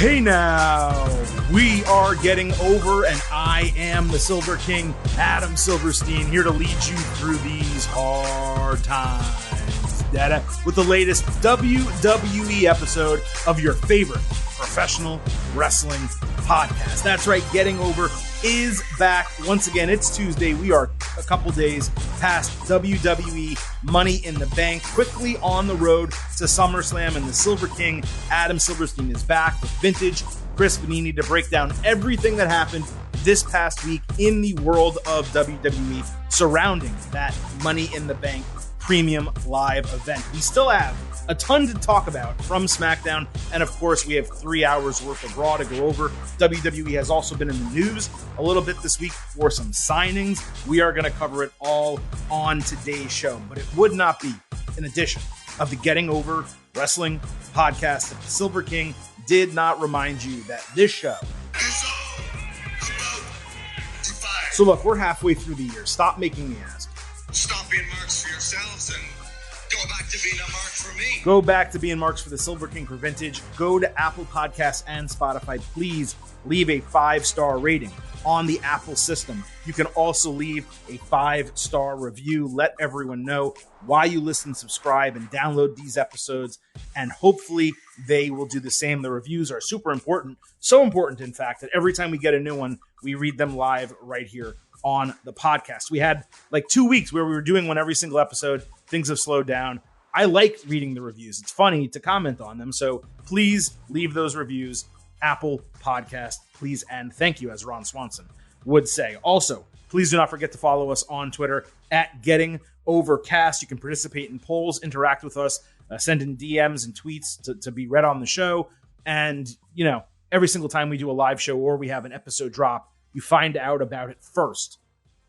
Hey now, we are getting over, and I am the Silver King, Adam Silverstein, here to lead you through these hard times. Dada, with the latest WWE episode of your favorite professional wrestling podcast. That's right, Getting Over is back. Once again, it's Tuesday. We are a couple days past WWE Money in the Bank, quickly on the road to SummerSlam, and the Silver King, Adam Silverstein, is back with vintage Chris Vanini to break down everything that happened this past week in the world of WWE surrounding that Money in the Bank premium live event. We still have a ton to talk about from SmackDown, and of course we have 3 hours worth of Raw to go over. WWE has also been in the news a little bit this week for some signings. We are going to cover it all on today's show, but it would not be an edition of the Getting Over Wrestling podcast if the Silver King did not remind you that this show. So look, we're halfway through the year. Stop making me ask. Stop being marks for yourselves and go back to being a mark for me. Go back to being marks for the Silver King for vintage. Go to Apple Podcasts and Spotify. Please leave a 5-star rating on the Apple system. You can also leave a 5-star review. Let everyone know why you listen, subscribe, and download these episodes, and hopefully they will do the same. The reviews are super important. So important, in fact, that every time we get a new one, we read them live right here on the podcast. We had like 2 weeks where we were doing one every single episode. Things have slowed down. I like reading the reviews. It's funny to comment on them. So please leave those reviews. Apple Podcast, please, and thank you, as Ron Swanson would say. Also, please do not forget to follow us on Twitter at Getting Overcast. You can participate in polls, interact with us, send in DMs and tweets to be read on the show. And, you know, every single time we do a live show or we have an episode drop, you find out about it first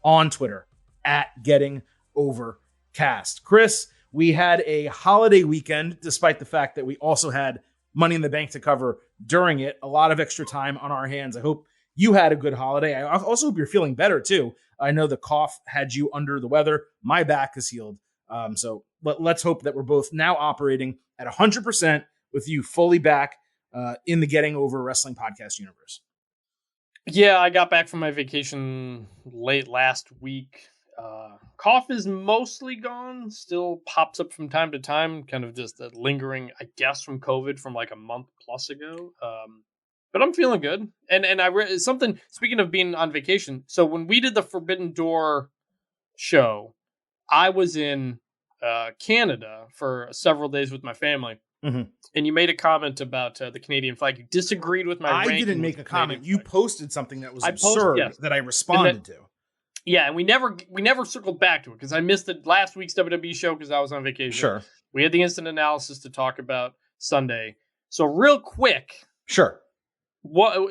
on Twitter at Getting Overcast. Chris, we had a holiday weekend, despite the fact that we also had Money in the Bank to cover during it. A lot of extra time on our hands. I hope you had a good holiday. I also hope you're feeling better, too. I know the cough had you under the weather. My back is healed. So let's hope that we're both now operating at 100% with you fully back in the Getting Over Wrestling podcast universe. Yeah, I got back from my vacation late last week. Cough is mostly gone. Still pops up from time to time, kind of just lingering, I guess, from COVID from like a month plus ago. But I'm feeling good. And I read something, speaking of being on vacation. So when we did the Forbidden Door show, I was in Canada for several days with my family. Mm-hmm. And you made a comment about the Canadian flag. You disagreed with my ranking. I didn't make a comment. You posted something that was absurd that I responded to. Yeah, and we never circled back to it because I missed the last week's WWE show because I was on vacation. Sure. We had the instant analysis to talk about Sunday. So real quick. Sure. What?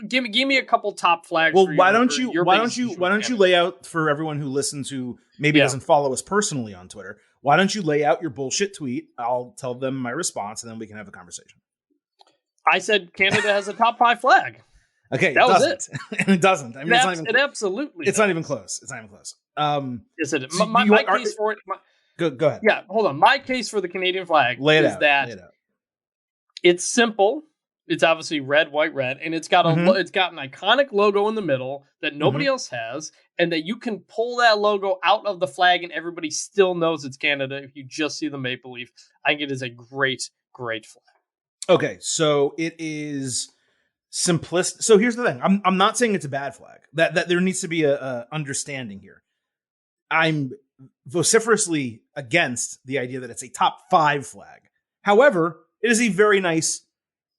Give me a couple top flags. Well, why don't you lay out for everyone who listens who maybe doesn't follow us personally on Twitter? Why don't you lay out your bullshit tweet? I'll tell them my response, and then we can have a conversation. I said Canada has a top 5 flag. Okay, that was it. And it doesn't. I mean, it's not even. It absolutely. It's not even close. It's not even close. Yes, it is. My case for it. Go ahead. Yeah, hold on. My case for the Canadian flag is that it's simple. It's obviously red, white, red, and it's got it's got an iconic logo in the middle that nobody else has, and that you can pull that logo out of the flag and everybody still knows it's Canada if you just see the maple leaf. I think it is a great, great flag. Okay, so it is simplistic. So here's the thing: I'm not saying it's a bad flag. That there needs to be a understanding here. I'm vociferously against the idea that it's a top 5 flag. However, it is a very nice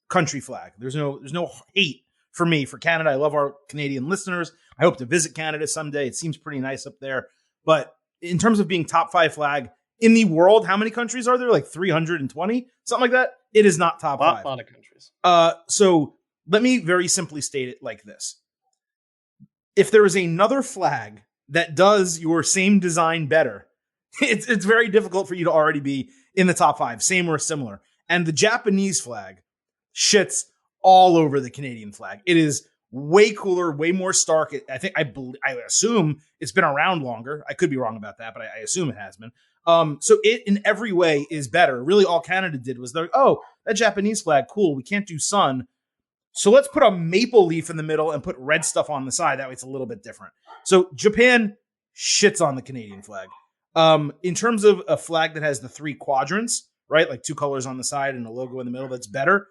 country flag. There's no hate for me for Canada. I love our Canadian listeners. I hope to visit Canada someday. It seems pretty nice up there. But in terms of being top 5 flag in the world, how many countries are there? Like 320? Something like that? It is not top 5. A lot of countries. So let me very simply state it like this. If there is another flag that does your same design better, it's very difficult for you to already be in the top 5, same or similar. And the Japanese flag shits all over the Canadian flag. It is way cooler, way more stark. I assume it's been around longer. I could be wrong about that, but I assume it has been. So it in every way is better. Really all Canada did was they're like, oh, that Japanese flag, cool. We can't do sun. So let's put a maple leaf in the middle and put red stuff on the side. That way it's a little bit different. So Japan shits on the Canadian flag. In terms of a flag that has the 3 quadrants, right? Like 2 colors on the side and a logo in the middle, that's better.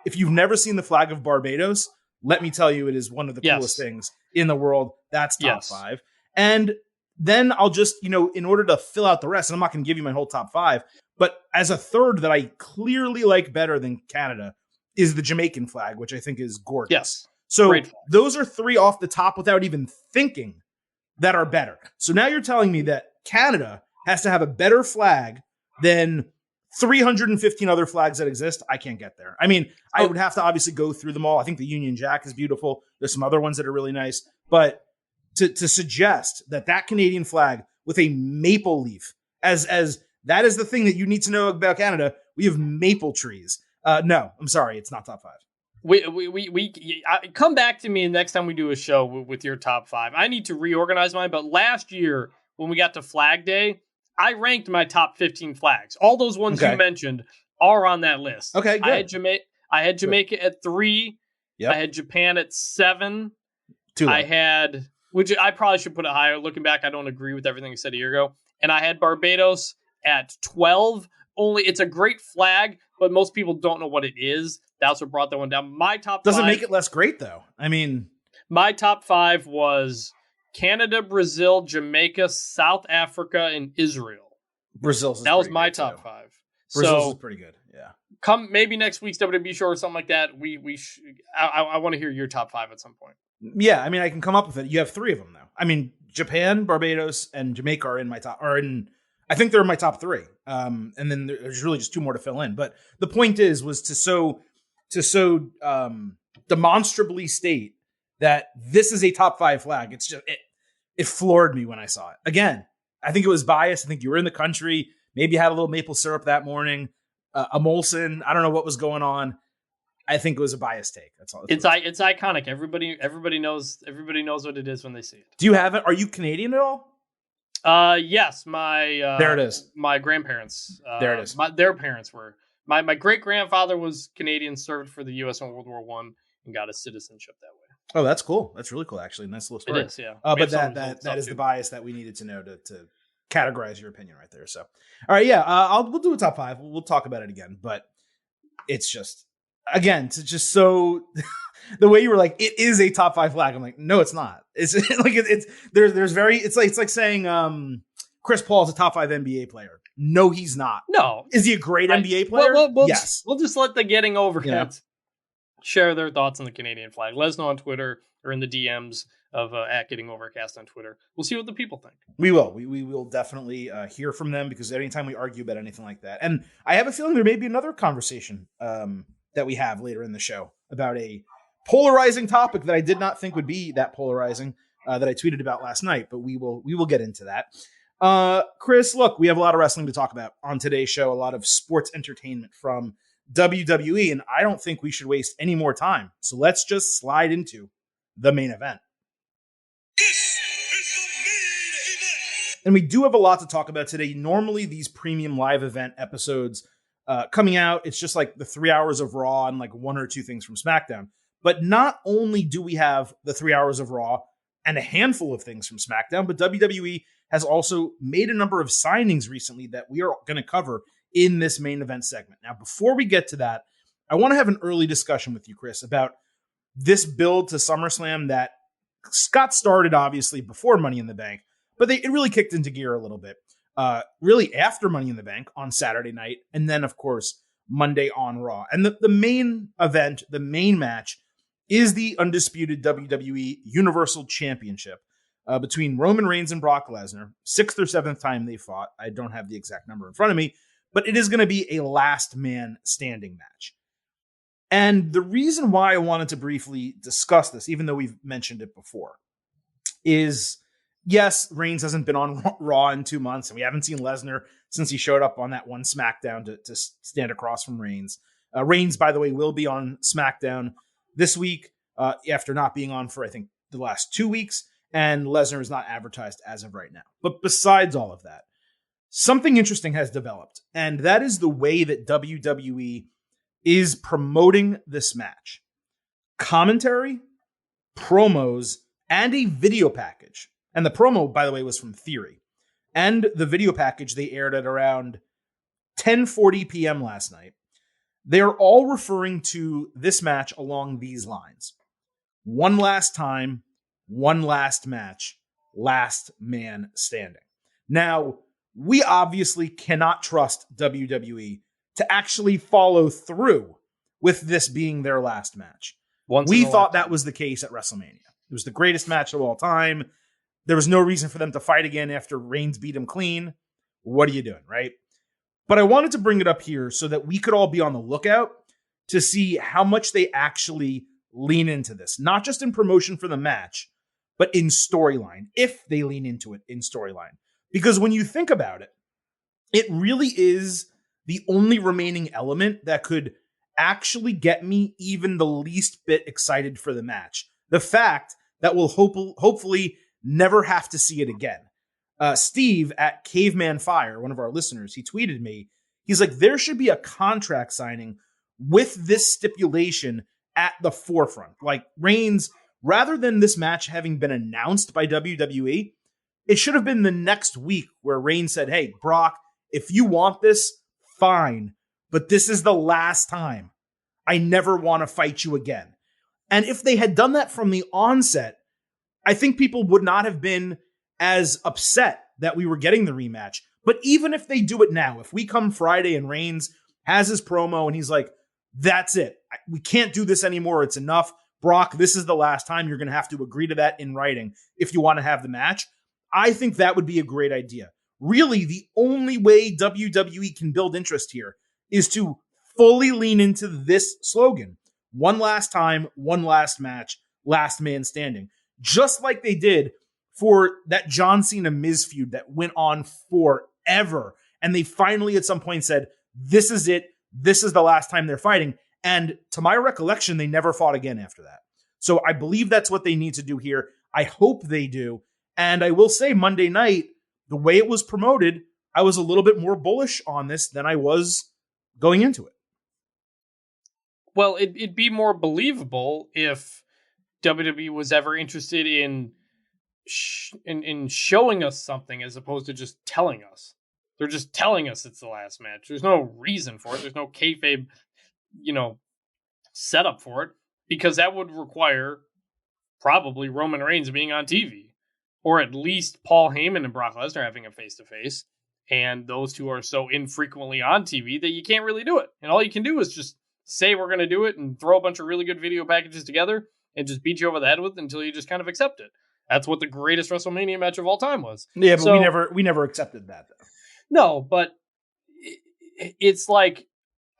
If you've never seen the flag of Barbados, let me tell you, it is one of the coolest things in the world. That's top 5. And then I'll just, in order to fill out the rest, and I'm not going to give you my whole top 5, but as a third that I clearly like better than Canada is the Jamaican flag, which I think is gorgeous. Yes. So those are 3 off the top without even thinking that are better. So now you're telling me that Canada has to have a better flag than 315 other flags that exist. I can't get there. I mean, I would have to obviously go through them all. I think the Union Jack is beautiful. There's some other ones that are really nice. But to suggest that Canadian flag with a maple leaf, as that is the thing that you need to know about Canada, we have maple trees. No, I'm sorry. It's not top 5. Come back to me next time we do a show with your top 5. I need to reorganize mine. But last year when we got to Flag Day, I ranked my top 15 flags. All those ones you mentioned are on that list. Okay, good. I had Jamaica at 3. Yep. I had Japan at 7. 2. I had, which I probably should put it higher. Looking back, I don't agree with everything you said a year ago. And I had Barbados at 12. Only it's a great flag, but most people don't know what it is. That's what brought that one down. My top doesn't 5, make it less great though. I mean, my top 5 was Canada, Brazil, Jamaica, South Africa, and Israel. Brazil's that was my top 5. Brazil's is pretty good. Yeah. Come maybe next week's WWE show or something like that. I want to hear your top 5 at some point. Yeah, I mean, I can come up with it. You have 3 of them now. I mean, Japan, Barbados, and Jamaica are in my top. I think they're in my top 3. And then there's really just 2 more to fill in. But the point was to so demonstrably state that this is a top 5 flag. It's just it floored me when I saw it. Again, I think it was biased. I think you were in the country. Maybe you had a little maple syrup that morning. A Molson. I don't know what was going on. I think it was a biased take. That's all. It's iconic. Everybody knows what it is when they see it. Do you have it? Are you Canadian at all? Yes. My there it is. My grandparents. There it is. Their parents were. My great grandfather was Canadian, served for the U.S. in World War I, and got a citizenship that way. Oh, that's cool. That's really cool, actually. Nice little story. It is, yeah. But that is the bias that we needed to know to categorize your opinion right there. So, all right, yeah, we'll do a top 5. We'll talk about it again, but it's just, again, to just so the way you were like, it is a top 5 flag. I'm like, no, it's not. It's like it's like saying Chris Paul is a top 5 NBA player. No, he's not. No, is he a great NBA player? Yes. We'll just let the getting over it share their thoughts on the Canadian flag. Let us know on Twitter or in the DMs of at Getting Overcast on Twitter. We'll see what the people think. We will. We will definitely hear from them, because anytime we argue about anything like that, and I have a feeling there may be another conversation that we have later in the show about a polarizing topic that I did not think would be that polarizing that I tweeted about last night, but we will get into that. Chris, look, we have a lot of wrestling to talk about on today's show, a lot of sports entertainment from WWE, and I don't think we should waste any more time. So let's just slide into the main event. And we do have a lot to talk about today. Normally, these premium live event episodes coming out, it's just like the 3 hours of Raw and like 1 or 2 things from SmackDown. But not only do we have the 3 hours of Raw and a handful of things from SmackDown, but WWE has also made a number of signings recently that we are going to cover in this main event segment. Now, before we get to that, I want to have an early discussion with you, Chris, about this build to SummerSlam that got started, obviously, before Money in the Bank, but it really kicked into gear a little bit, really after Money in the Bank on Saturday night, and then, of course, Monday on Raw. And the main event, the main match, is the undisputed WWE Universal Championship between Roman Reigns and Brock Lesnar. 6th or 7th time they fought. I don't have the exact number in front of me, but it is going to be a last man standing match. And the reason why I wanted to briefly discuss this, even though we've mentioned it before, is, yes, Reigns hasn't been on Raw in 2 months, and we haven't seen Lesnar since he showed up on that one SmackDown to stand across from Reigns. Reigns, by the way, will be on SmackDown this week after not being on for, I think, the last 2 weeks, and Lesnar is not advertised as of right now. But besides all of that, something interesting has developed, and that is the way that WWE is promoting this match. commentary, promos, and a video package. And the promo, by the way, was from Theory. And the video package they aired at around 10:40 p.m. last night. They're all referring to this match along these lines. One last time, one last match, last man standing. Now, we obviously cannot trust WWE to actually follow through with this being their last match. We thought that was the case at WrestleMania. It was the greatest match of all time. There was no reason for them to fight again after Reigns beat him clean. What are you doing, right? But I wanted to bring it up here so that we could all be on the lookout to see how much they actually lean into this. Not just in promotion for the match, but in storyline, if they lean into it in storyline. Because when you think about it, it really is the only remaining element that could actually get me even the least bit excited for the match. The fact that we'll hopefully never have to see it again. Steve at Caveman Fire, one of our listeners, he tweeted me. He's like, there should be a contract signing with this stipulation at the forefront. Like Reigns, rather than this match having been announced by WWE, it should have been the next week where Reigns said, hey, Brock, if you want this, fine. But this is the last time. I never want to fight you again. And if they had done that from the onset, I think people would not have been as upset that we were getting the rematch. But even if they do it now, if we come Friday and Reigns has his promo and he's like, that's it. We can't do this anymore. It's enough. Brock, this is the last time. You're going to have to agree to that in writing if you want to have the match. I think that would be a great idea. Really, the only way WWE can build interest here is to fully lean into this slogan. One last time, one last match, last man standing. Just like they did for that John Cena Miz feud that went on forever. And they finally at some point said, this is it. This is the last time they're fighting. And to my recollection, they never fought again after that. So I believe that's what they need to do here. I hope they do. And I will say Monday night, the way it was promoted, I was a little bit more bullish on this than I was going into it. Well, it'd be more believable if WWE was ever interested in showing us something as opposed to just telling us. They're just telling us it's the last match. There's no reason for it. There's no kayfabe, setup for it, because that would require probably Roman Reigns being on TV, or at least Paul Heyman and Brock Lesnar having a face-to-face. And those two are so infrequently on TV that you can't really do it. And all you can do is just say we're going to do it and throw a bunch of really good video packages together and just beat you over the head with until you just kind of accept it. That's what the greatest WrestleMania match of all time was. Yeah, but we never accepted that, though. No, but it's like,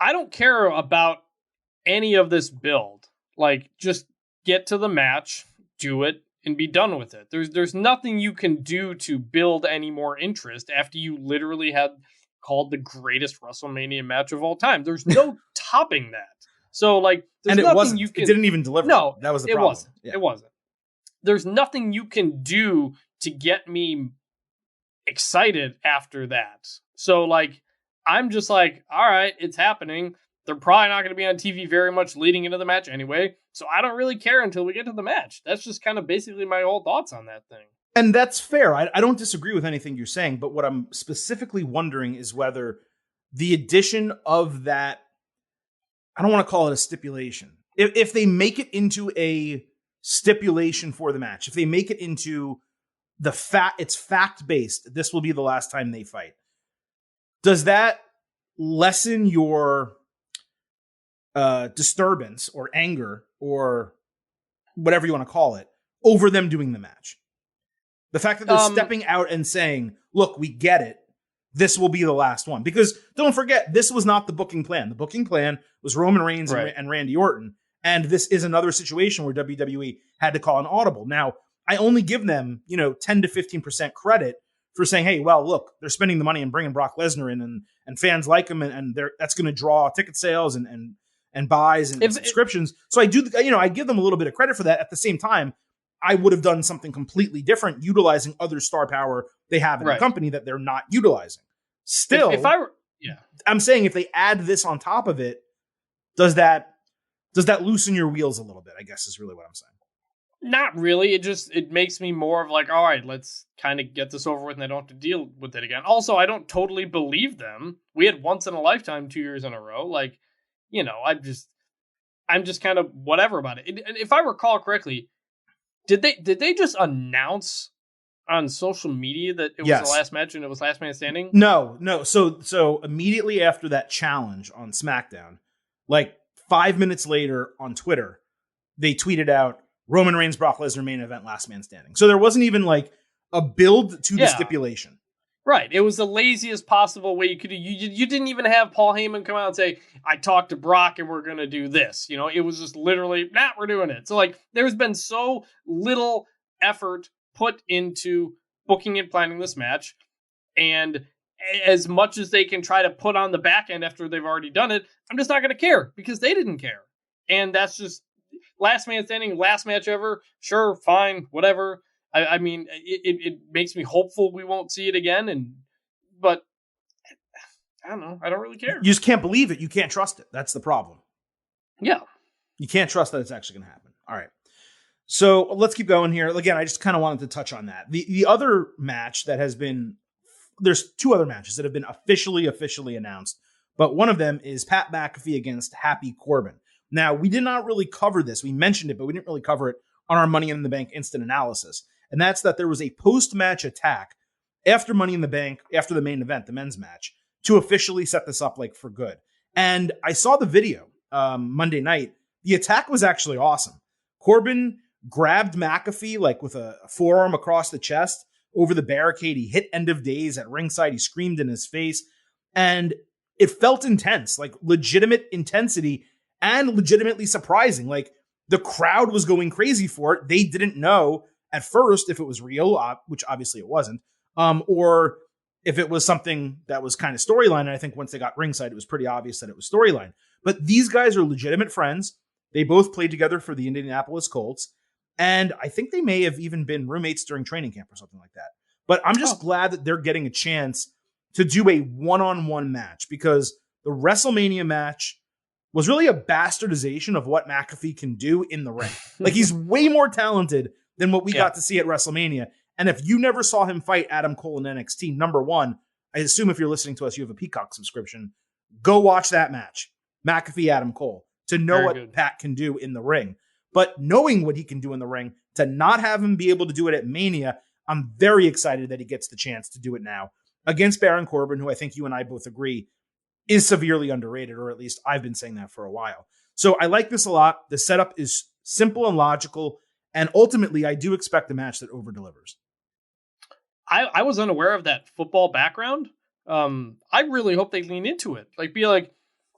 I don't care about any of this build. Like, just get to the match, do it, and be done with it. There's nothing you can do to build any more interest after you literally had called the greatest WrestleMania match of all time. There's no topping that. So, like, there's nothing you can... It didn't even deliver. No, that was the problem. It wasn't. There's nothing you can do to get me excited after that. So, like, I'm just like, all right, it's happening. They're probably not going to be on TV very much leading into the match anyway. So I don't really care until we get to the match. That's just kind of basically my whole thoughts on that thing. And that's fair. I don't disagree with anything you're saying, but what I'm specifically wondering is whether the addition of that, I don't want to call it a stipulation. If they make it into a stipulation for the match, if they make it into it's fact-based, this will be the last time they fight. Does that lessen your disturbance or anger or whatever you want to call it over them doing the match? The fact that they're stepping out and saying, look, we get it. This will be the last one. Because don't forget, this was not the booking plan. The booking plan was Roman Reigns and Randy Orton. And this is another situation where WWE had to call an audible. Now, I only give them, 10 to 15% credit for saying, hey, well, look, they're spending the money and bringing Brock Lesnar in and fans like him and that's going to draw ticket sales and buys and subscriptions. So I do, I give them a little bit of credit for that. At the same time, I would have done something completely different, utilizing other star power they have in the company that they're not utilizing. Still, I'm saying if they add this on top of it, does that Does that loosen your wheels a little bit, I guess is really what I'm saying. Not really. It makes me more of like, all right, let's kind of get this over with and I don't have to deal with it again. Also, I don't totally believe them. We had once in a lifetime 2 years in a row. Like, I'm just kind of whatever about it. And if I recall correctly, did they just announce on social media that it was the last match and it was last man standing? No. So immediately after that challenge on SmackDown, like 5 minutes later on Twitter, they tweeted out Roman Reigns, Brock Lesnar main event, last man standing. So there wasn't even like a build to the stipulation. Right. It was the laziest possible way you could. You didn't even have Paul Heyman come out and say, I talked to Brock and we're going to do this. It was just literally, we're doing it. So like there's been so little effort put into booking and planning this match. And as much as they can try to put on the back end after they've already done it, I'm just not going to care because they didn't care. And that's just last man standing, last match ever. Sure, fine, whatever. I mean, it makes me hopeful we won't see it again. But I don't know. I don't really care. You just can't believe it. You can't trust it. That's the problem. Yeah. You can't trust that it's actually going to happen. All right. So let's keep going here. Again, I just kind of wanted to touch on that. The other match that has been, there's two other matches that have been officially announced, but one of them is Pat McAfee against Happy Corbin. Now, we did not really cover this. We mentioned it, but we didn't really cover it on our Money in the Bank instant analysis. And that's that there was a post-match attack after Money in the Bank, after the main event, the men's match, to officially set this up like for good. And I saw the video Monday night. The attack was actually awesome. Corbin grabbed McAfee like with a forearm across the chest over the barricade. He hit End of Days at ringside. He screamed in his face. And it felt intense, like legitimate intensity and legitimately surprising. Like the crowd was going crazy for it. They didn't know at first if it was real, which obviously it wasn't, or if it was something that was kind of storyline. And I think once they got ringside, it was pretty obvious that it was storyline. But these guys are legitimate friends. They both played together for the Indianapolis Colts. And I think they may have even been roommates during training camp or something like that. But I'm just glad that they're getting a chance to do a one-on-one match, because the WrestleMania match was really a bastardization of what McAfee can do in the ring. Like, he's way more talented than what we got to see at WrestleMania. And if you never saw him fight Adam Cole in NXT, number one, I assume if you're listening to us, you have a Peacock subscription. Go watch that match, McAfee, Adam Cole, to know what Pat can do in the ring. But knowing what he can do in the ring, to not have him be able to do it at Mania, I'm very excited that he gets the chance to do it now against Baron Corbin, who I think you and I both agree is severely underrated, or at least I've been saying that for a while. So I like this a lot. The setup is simple and logical, and ultimately I do expect a match that over-delivers. I was unaware of that football background. I really hope they lean into it. Like, be like,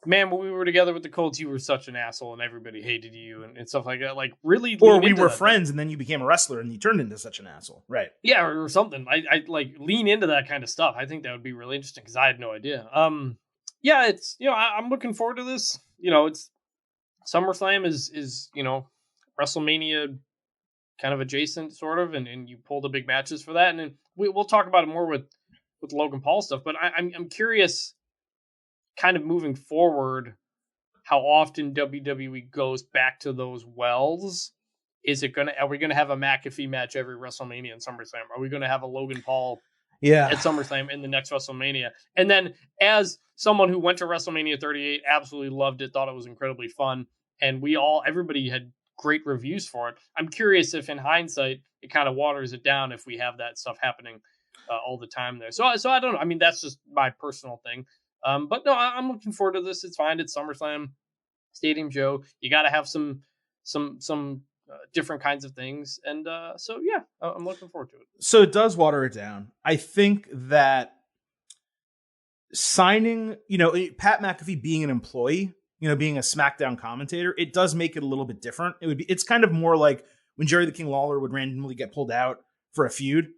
man, when we were together with the Colts, you were such an asshole and everybody hated you and stuff like that. Like, really? Or we were friends and then you became a wrestler and you turned into such an asshole. Right. Yeah, or something. I like lean into that kind of stuff. I think that would be really interesting because I had no idea. Yeah, it's, I'm looking forward to this. It's SummerSlam is WrestleMania kind of adjacent sort of, and you pull the big matches for that. And then we'll talk about it more with Logan Paul stuff, but I'm curious, kind of moving forward, how often WWE goes back to those wells. Are we gonna have a McAfee match every WrestleMania and SummerSlam? Are we gonna have a Logan Paul at SummerSlam in the next WrestleMania? And then, as someone who went to WrestleMania 38, absolutely loved it, thought it was incredibly fun, and everybody had great reviews for it. I'm curious if in hindsight it kind of waters it down if we have that stuff happening all the time there. So I don't know. I mean, that's just my personal thing. But no, I'm looking forward to this. It's fine. It's SummerSlam, Stadium Joe. You got to have some different kinds of things. And so, yeah, I'm looking forward to it. So it does water it down. I think that signing, Pat McAfee being an employee, being a SmackDown commentator, it does make it a little bit different. It's kind of more like when Jerry the King Lawler would randomly get pulled out for a feud,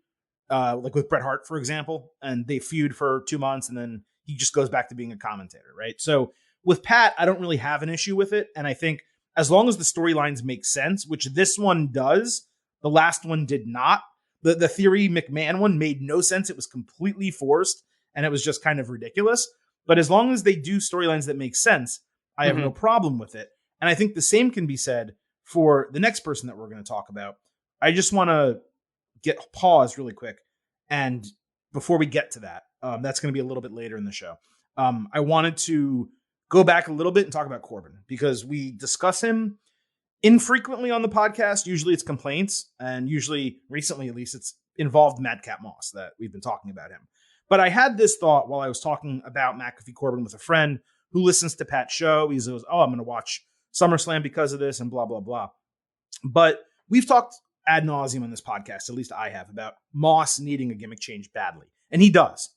like with Bret Hart, for example, and they feud for 2 months and then he just goes back to being a commentator, right? So with Pat, I don't really have an issue with it. And I think as long as the storylines make sense, which this one does, the last one did not. The Theory McMahon one made no sense. It was completely forced and it was just kind of ridiculous. But as long as they do storylines that make sense, I have no problem with it. And I think the same can be said for the next person that we're going to talk about. I just want to pause really quick. And before we get to that, that's going to be a little bit later in the show. I wanted to go back a little bit and talk about Corbin because we discuss him infrequently on the podcast. Usually it's complaints, and usually recently at least it's involved Madcap Moss that we've been talking about him. But I had this thought while I was talking about McAfee Corbin with a friend who listens to Pat's show. He goes, I'm going to watch SummerSlam because of this and blah, blah, blah. But we've talked ad nauseum on this podcast, at least I have, about Moss needing a gimmick change badly. And he does.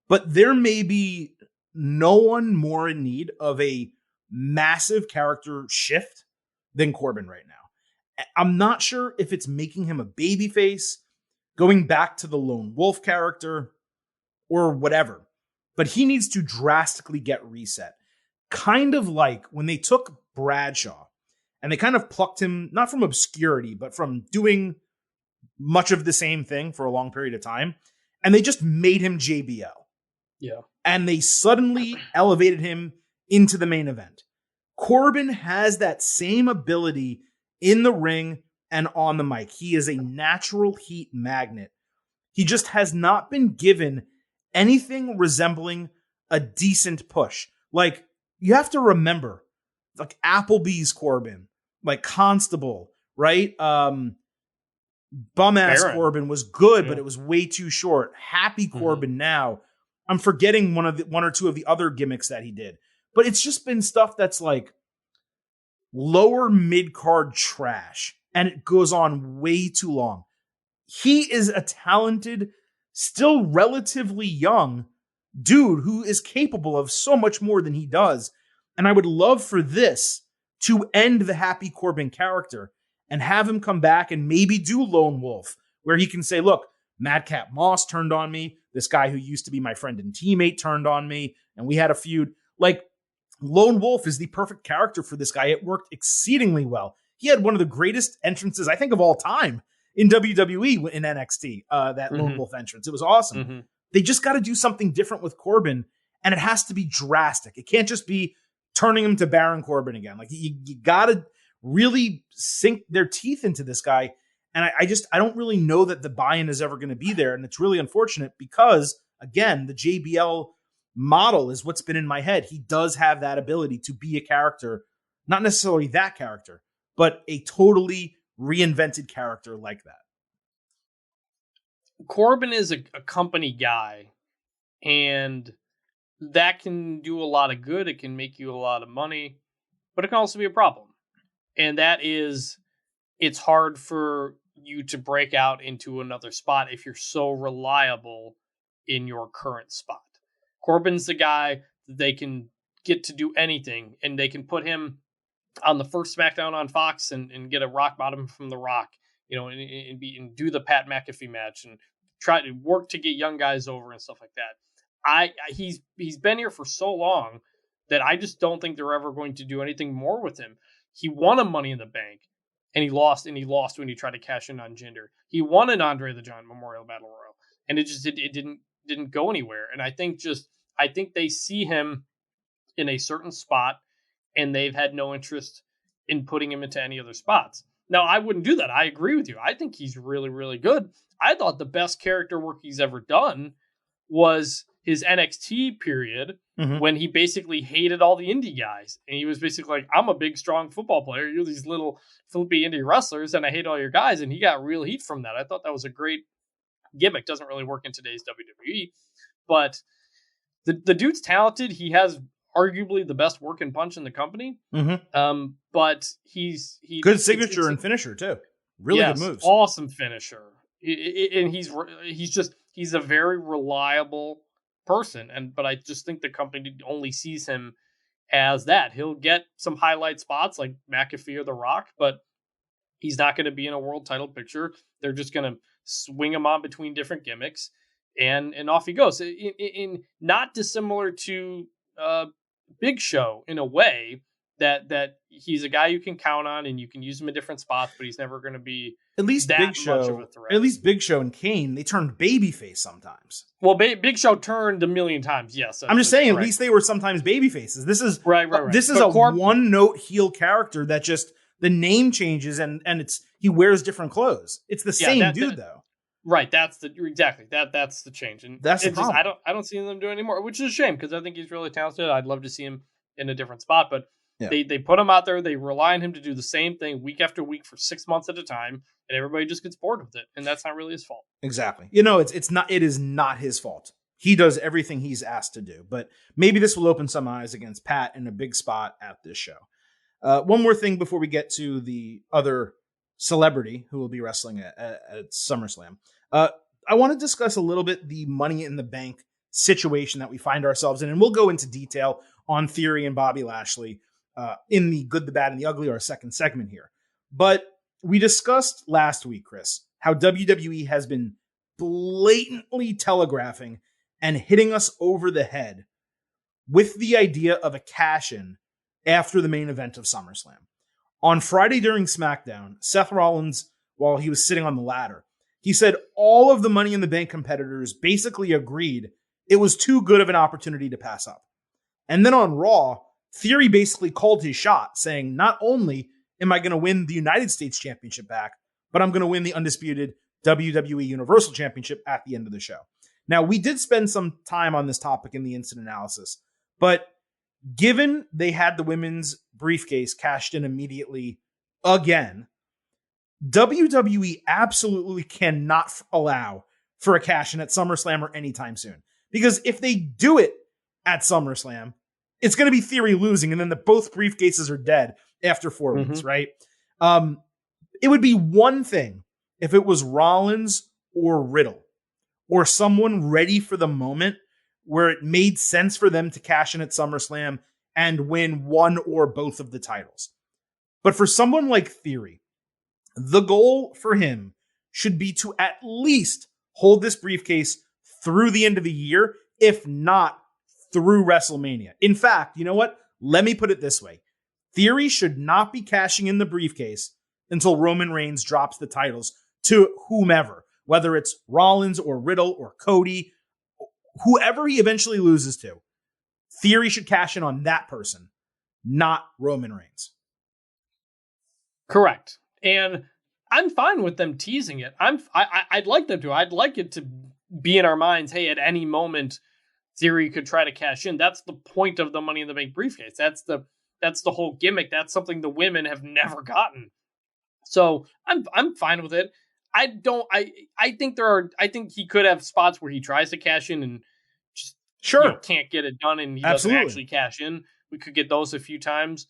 But there may be no one more in need of a massive character shift than Corbin right now. I'm not sure if it's making him a babyface, going back to the lone wolf character, or whatever. But he needs to drastically get reset. Kind of like when they took Bradshaw and they kind of plucked him, not from obscurity, but from doing much of the same thing for a long period of time. And they just made him JBL. Yeah. And they suddenly elevated him into the main event. Corbin has that same ability in the ring and on the mic. He is a natural heat magnet. He just has not been given anything resembling a decent push. Like, you have to remember, like Applebee's Corbin, like Constable, right? Bum-ass Baron. Corbin was good, but it was way too short. Happy Corbin now. I'm forgetting one or two of the other gimmicks that he did. But it's just been stuff that's like lower mid-card trash. And it goes on way too long. He is a talented, still relatively young dude who is capable of so much more than he does. And I would love for this to end the Happy Corbin character and have him come back and maybe do Lone Wolf, where he can say, look, Madcap Moss turned on me. This guy who used to be my friend and teammate turned on me, and we had a feud. Like, Lone Wolf is the perfect character for this guy. It worked exceedingly well. He had one of the greatest entrances, I think, of all time in WWE in NXT, that Lone Wolf entrance. It was awesome. They just got to do something different with Corbin, and it has to be drastic. It can't just be turning him to Baron Corbin again. Like, you got to really sink their teeth into this guy. And I don't really know that the buy-in is ever going to be there. And it's really unfortunate because, again, the JBL model is what's been in my head. He does have that ability to be a character, not necessarily that character, but a totally reinvented character like that. Corbin is a company guy, and that can do a lot of good. It can make you a lot of money, but it can also be a problem. And that is, it's hard for you to break out into another spot if you're so reliable in your current spot. Corbin's the guy that they can get to do anything, and they can put him on the first SmackDown on Fox and get a rock bottom from The Rock, and do the Pat McAfee match and try to work to get young guys over and stuff like that. He's been here for so long that I just don't think they're ever going to do anything more with him. He won a Money in the Bank, and he lost when he tried to cash in on Jinder. He won an Andre the Giant Memorial Battle Royal, and it didn't go anywhere. And I think they see him in a certain spot, and they've had no interest in putting him into any other spots. Now, I wouldn't do that. I agree with you. I think he's really, really good. I thought the best character work he's ever done was his NXT period, when he basically hated all the indie guys. And he was basically like, I'm a big, strong football player. You're these little flippy indie wrestlers, and I hate all your guys. And he got real heat from that. I thought that was a great gimmick. Doesn't really work in today's WWE. But the dude's talented. He has arguably the best working punch in the company. But he's good signature and finisher too. Really good moves. Awesome finisher. And he's a very reliable person. But I just think the company only sees him as that. He'll get some highlight spots like McAfee or The Rock, but he's not going to be in a world title picture. They're just going to swing him on between different gimmicks, and off he goes. In not dissimilar to Big Show in a way, that he's a guy you can count on and you can use him in different spots, but he's never going to be at least that Big much Show, of a threat. At least Big Show and Kane, they turned babyface sometimes. Well, Big Show turned a million times. Yes, I'm just saying, correct. At least they were sometimes baby faces. This is right. This is a one-note heel character that just the name changes and he wears different clothes. It's the same dude though. Right, that's the change, and that's the problem. I don't see them doing anymore, which is a shame because I think he's really talented. I'd love to see him in a different spot, but they put him out there. They rely on him to do the same thing week after week for 6 months at a time, and everybody just gets bored with it, and that's not really his fault. Exactly. It is not his fault. He does everything he's asked to do, but maybe this will open some eyes against Pat in a big spot at this show. One more thing before we get to the other celebrity who will be wrestling at SummerSlam. I want to discuss a little bit the Money in the Bank situation that we find ourselves in, and we'll go into detail on Theory and Bobby Lashley in the Good, the Bad, and the Ugly, our second segment here. But we discussed last week, Chris, how WWE has been blatantly telegraphing and hitting us over the head with the idea of a cash-in after the main event of SummerSlam. On Friday during SmackDown, Seth Rollins, while he was sitting on the ladder, he said all of the Money in the Bank competitors basically agreed it was too good of an opportunity to pass up. And then on Raw, Theory basically called his shot, saying, not only am I going to win the United States Championship back, but I'm going to win the undisputed WWE Universal Championship at the end of the show. Now, we did spend some time on this topic in the instant analysis, but given they had the women's briefcase cashed in immediately again, WWE absolutely cannot allow for a cash-in at SummerSlam or anytime soon. Because if they do it at SummerSlam, it's going to be Theory losing, and then both briefcases are dead after 4 weeks, right? It would be one thing if it was Rollins or Riddle or someone ready for the moment where it made sense for them to cash in at SummerSlam and win one or both of the titles. But for someone like Theory, the goal for him should be to at least hold this briefcase through the end of the year, if not through WrestleMania. In fact, you know what? Let me put it this way. Theory should not be cashing in the briefcase until Roman Reigns drops the titles to whomever, whether it's Rollins or Riddle or Cody, whoever he eventually loses to. Theory should cash in on that person, not Roman Reigns. Correct. And I'm fine with them teasing it. I'd like them to. I'd like it to be in our minds, hey, at any moment, Theory could try to cash in. That's the point of the Money in the Bank briefcase. That's the whole gimmick. That's something the women have never gotten. So I'm fine with it. I think he could have spots where he tries to cash in and just can't get it done, and he doesn't actually cash in. We could get those a few times,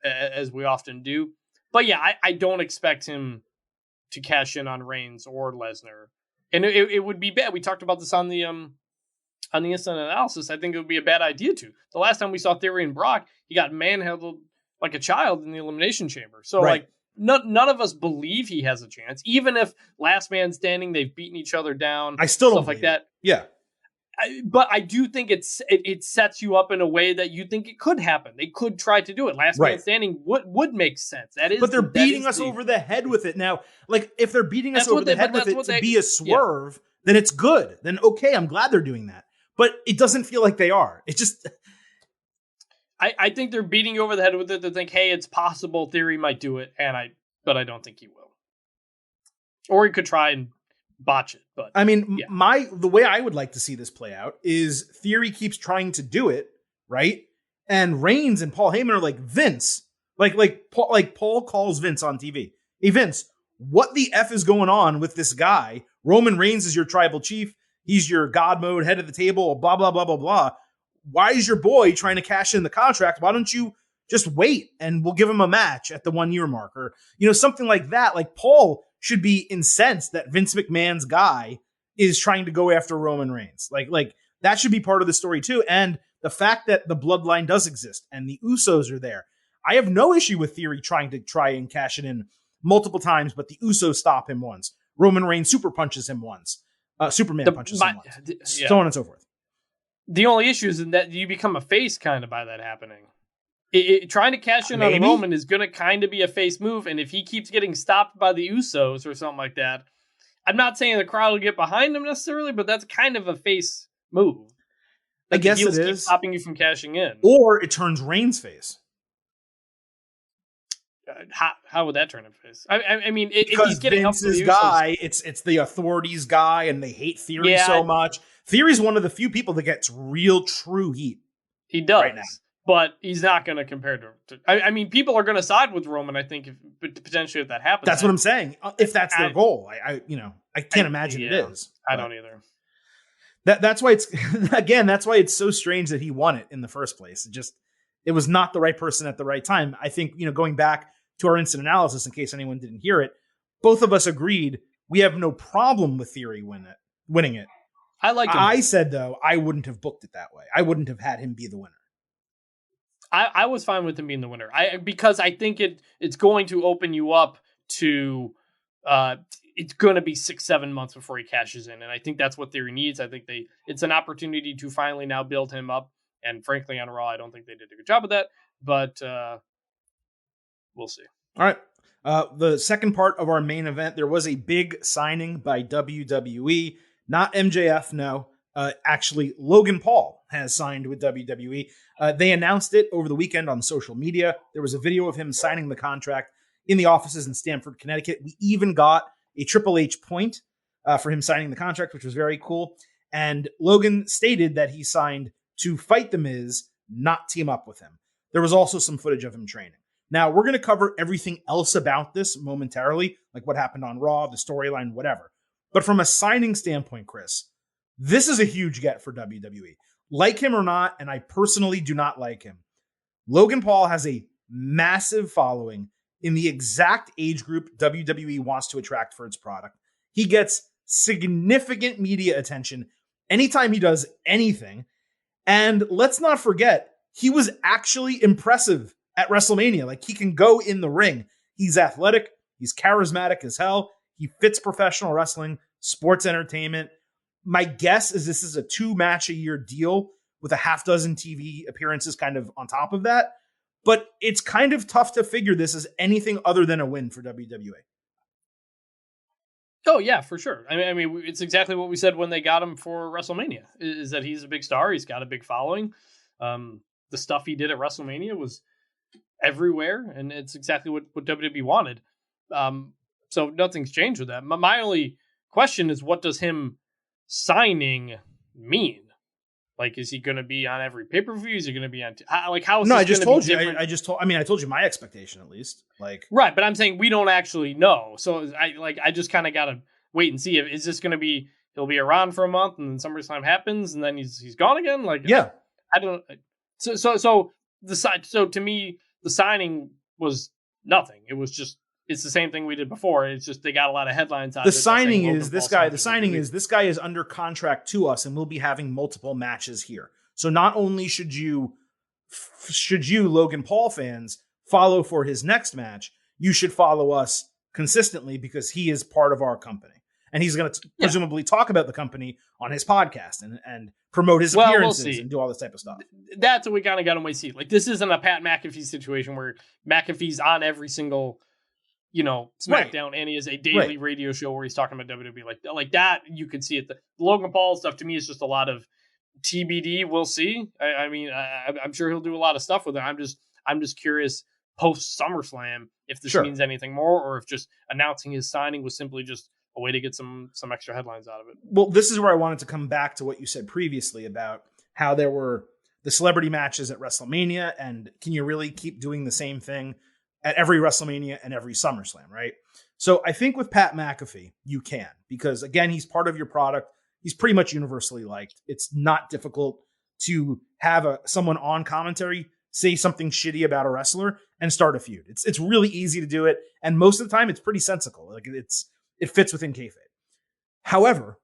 as we often do. But yeah, I don't expect him to cash in on Reigns or Lesnar, and it would be bad. We talked about this on the instant analysis. I think it would be a bad idea to. The last time we saw Theory and Brock, he got manhandled like a child in the Elimination Chamber. So none of us believe he has a chance. Even if last man standing, they've beaten each other down. I still don't stuff like it. that. Yeah. But I do think it sets you up in a way that you think it could happen. They could try to do it. Last man standing would make sense. But they're beating us over the head with it now. Like, if they're beating us over the head with it to be a swerve, then it's good. Then okay, I'm glad they're doing that. But it doesn't feel like they are. It just... I think they're beating you over the head with it to think, hey, it's possible Theory might do it, but I don't think he will. Or he could try and botch it. But I mean, the way I would like to see this play out is Theory keeps trying to do it, right? And Reigns and Paul Heyman are like, Vince, like Paul calls Vince on TV. Hey, Vince, what the F is going on with this guy? Roman Reigns is your tribal chief. He's your God mode head of the table, blah, blah, blah, blah, blah. Why is your boy trying to cash in the contract? Why don't you just wait and we'll give him a match at the 1 year mark, or, something like that. Like, Paul should be incensed that Vince McMahon's guy is trying to go after Roman Reigns. Like that should be part of the story too. And the fact that the bloodline does exist and the Usos are there. I have no issue with Theory trying and cash it in multiple times, but the Usos stop him once. Roman Reigns super punches him once. Superman punches him once. So on and so forth. The only issue is that you become a face kind of by that happening. Trying to cash in on Roman is going to kind of be a face move, and if he keeps getting stopped by the Usos or something like that, I'm not saying the crowd will get behind him necessarily, but that's kind of a face move. I guess it is. Keep stopping you from cashing in. Or it turns Reigns face. How would that turn him face? I mean, if he's getting Vince's help from the guy, it's the authorities guy, and they hate Theory so much. Theory's one of the few people that gets real true heat. He does. Right now. But he's not going to compare to. I mean, people are going to side with Roman. I think, potentially, if that happens. That's what I'm saying. If that's their goal, I can't imagine it is. I don't either. That's why it's again. That's why it's so strange that he won it in the first place. It was not the right person at the right time. I think going back to our instant analysis, in case anyone didn't hear it, both of us agreed we have no problem with Theory winning it. I like him. I said though I wouldn't have booked it that way. I wouldn't have had him be the winner. I was fine with him being the winner. Because I think it's going to open you up to it's going to be 6-7 months before he cashes in, and I think that's what Theory needs. I think it's an opportunity to finally now build him up. And frankly, on Raw, I don't think they did a good job of that. But we'll see. All right. The second part of our main event, there was a big signing by WWE, not MJF. No, actually, Logan Paul has signed with WWE. They announced it over the weekend on social media. There was a video of him signing the contract in the offices in Stamford, Connecticut. We even got a Triple H point for him signing the contract, which was very cool. And Logan stated that he signed to fight The Miz, not team up with him. There was also some footage of him training. Now, we're going to cover everything else about this momentarily, like what happened on Raw, the storyline, whatever. But from a signing standpoint, Chris, this is a huge get for WWE. Like him or not, and I personally do not like him, Logan Paul has a massive following in the exact age group WWE wants to attract for its product. He gets significant media attention anytime he does anything. And let's not forget, he was actually impressive at WrestleMania. Like, he can go in the ring. He's athletic. He's charismatic as hell. He fits professional wrestling, sports entertainment. My guess is this is a 2-match-a-year deal with a half dozen TV appearances kind of on top of that. But it's kind of tough to figure this as anything other than a win for WWE. Oh, yeah, for sure. I mean, it's exactly what we said when they got him for WrestleMania, is that he's a big star. He's got a big following. The stuff he did at WrestleMania was everywhere, and it's exactly what WWE wanted. So nothing's changed with that. My only question is, what does him signing mean? Like, is he going to be on every pay-per-view? Is he going to be on how is No, this I just told you. different? I told you my expectation at least. Like, right, but I'm saying we don't actually know. So I just kind of got to wait and see. Is this going to be he'll be around for a month and then SummerSlam happens and then he's gone again? Like, yeah. I don't. So to me, the signing was nothing. It was just, it's the same thing we did before. It's just they got a lot of headlines out of it. The signing is this guy is under contract to us, and we'll be having multiple matches here. So not only should you Logan Paul fans follow for his next match, you should follow us consistently because he is part of our company. And he's going to presumably talk about the company on his podcast and promote his appearances and do all this type of stuff. That's what we kind of got to wait see. Like, this isn't a Pat McAfee situation where McAfee's on every single SmackDown, and he has a daily radio show where he's talking about WWE like that. You could see it. The Logan Paul stuff to me is just a lot of TBD. We'll see. I'm sure he'll do a lot of stuff with it. I'm just curious post SummerSlam if this means anything more, or if just announcing his signing was simply just a way to get some extra headlines out of it. Well, this is where I wanted to come back to what you said previously about how there were the celebrity matches at WrestleMania, and can you really keep doing the same thing at every WrestleMania and every SummerSlam, right? So I think with Pat McAfee, you can, because again, he's part of your product. He's pretty much universally liked. It's not difficult to have someone on commentary say something shitty about a wrestler and start a feud. It's really easy to do it. And most of the time it's pretty sensical. Like, it fits within kayfabe. However,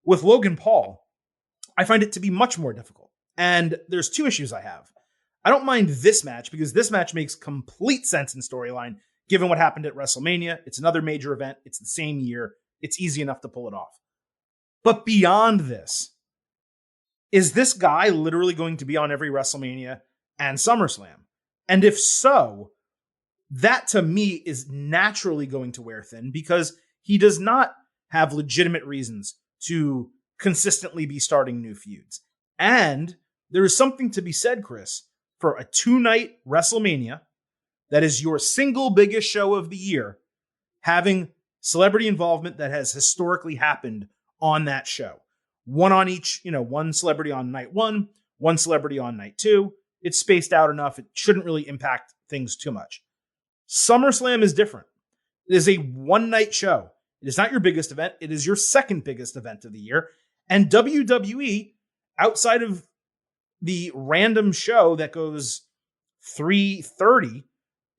with Logan Paul, I find it to be much more difficult. And there's two issues I have. I don't mind this match because this match makes complete sense in storyline, given what happened at WrestleMania. It's another major event. It's the same year. It's easy enough to pull it off. But beyond this, is this guy literally going to be on every WrestleMania and SummerSlam? And if so, that to me is naturally going to wear thin because he does not have legitimate reasons to consistently be starting new feuds. And there is something to be said, Chris, for a 2-night WrestleMania that is your single biggest show of the year, having celebrity involvement that has historically happened on that show. One on each, one celebrity on night one celebrity on night 2. It's spaced out enough. It shouldn't really impact things too much. SummerSlam is different. It is a one-night show. It is not your biggest event. It is your second biggest event of the year. And WWE, outside of the random show that goes 3:30,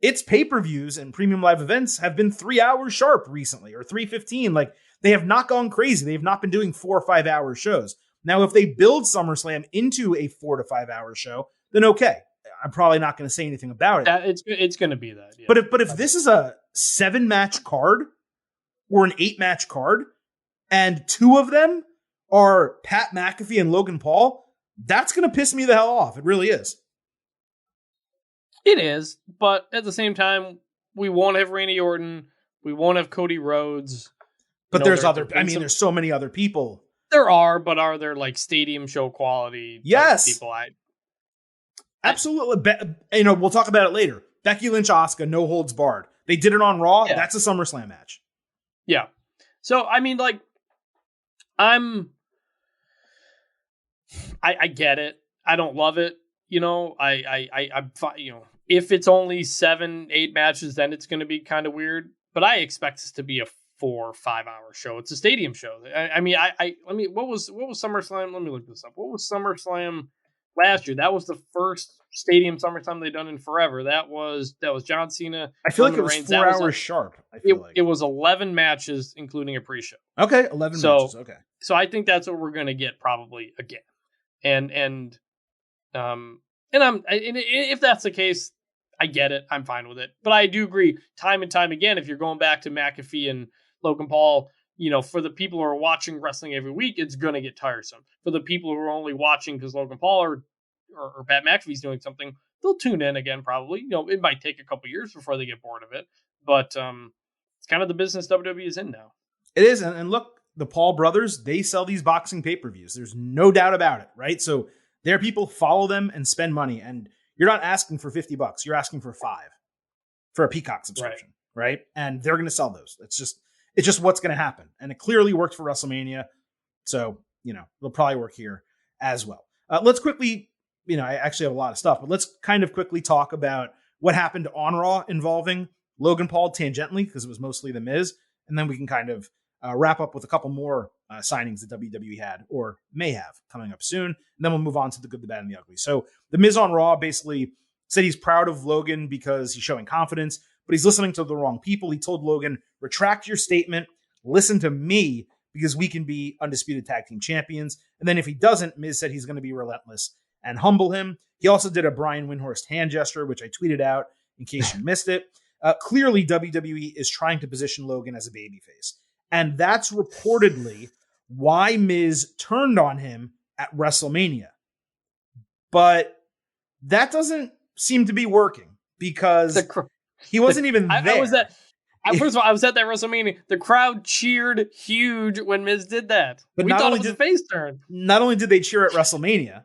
its pay-per-views and premium live events have been 3 hours sharp recently, or 3:15. Like, they have not gone crazy. They have not been doing 4 or 5 hour shows. Now, if they build SummerSlam into a 4 to 5 hour show, then okay. I'm probably not going to say anything about it. It's going to be that. Yeah. But if this is a 7-match card or an 8-match card, and 2 of them are Pat McAfee and Logan Paul, that's going to piss me the hell off. It really is. It is, but at the same time, we won't have Randy Orton. We won't have Cody Rhodes. But there's there's so many other people. There are, but are there like stadium show quality people? Absolutely. We'll talk about it later. Becky Lynch, Asuka, no holds barred. They did it on Raw. Yeah. That's a SummerSlam match. Yeah. So, I mean, like, I get it. I don't love it. I'm if it's only 7-8 matches, then it's going to be kind of weird. But I expect this to be a 4 or 5 hour show. It's a stadium show. What was SummerSlam? Let me look this up. What was SummerSlam last year? That was the first stadium SummerSlam they've done in forever. That was John Cena. I feel like it was 4 hours sharp. It was 11 matches, including a pre-show. Okay, 11 matches. Okay. So I think that's what we're going to get probably again. And if that's the case, I get it. I'm fine with it. But I do agree, time and time again, if you're going back to McAfee and Logan Paul, for the people who are watching wrestling every week, it's going to get tiresome. For the people who are only watching because Logan Paul or Pat McAfee's doing something, they'll tune in again probably. It might take a couple years before they get bored of it. But it's kind of the business WWE is in now. It is. And look, the Paul brothers, they sell these boxing pay-per-views. There's no doubt about it, right? So their people follow them and spend money. And you're not asking for $50. You're asking for $5 for a Peacock subscription, right? And they're going to sell those. It's just what's going to happen. And it clearly worked for WrestleMania. So, it'll probably work here as well. Let's quickly, I actually have a lot of stuff, but let's kind of quickly talk about what happened on Raw involving Logan Paul tangentially, because it was mostly The Miz. And then we can kind of wrap up with a couple more signings that WWE had or may have coming up soon. And then we'll move on to the good, the bad, and the ugly. So The Miz on Raw basically said he's proud of Logan because he's showing confidence, but he's listening to the wrong people. He told Logan, retract your statement, listen to me, because we can be undisputed tag team champions. And then if he doesn't, Miz said he's going to be relentless and humble him. He also did a Brian Windhorst hand gesture, which I tweeted out in case you missed it. Clearly, WWE is trying to position Logan as a babyface. And that's reportedly why Miz turned on him at WrestleMania. But that doesn't seem to be working because he wasn't even there. First of all, I was at that WrestleMania. The crowd cheered huge when Miz did that. But we thought it was a face turn. Not only did they cheer at WrestleMania,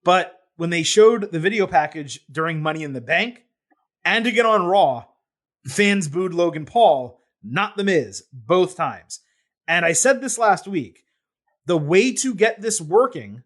but when they showed the video package during Money in the Bank and to get on Raw, fans booed Logan Paul, not The Miz, both times. And I said this last week. The way to get this working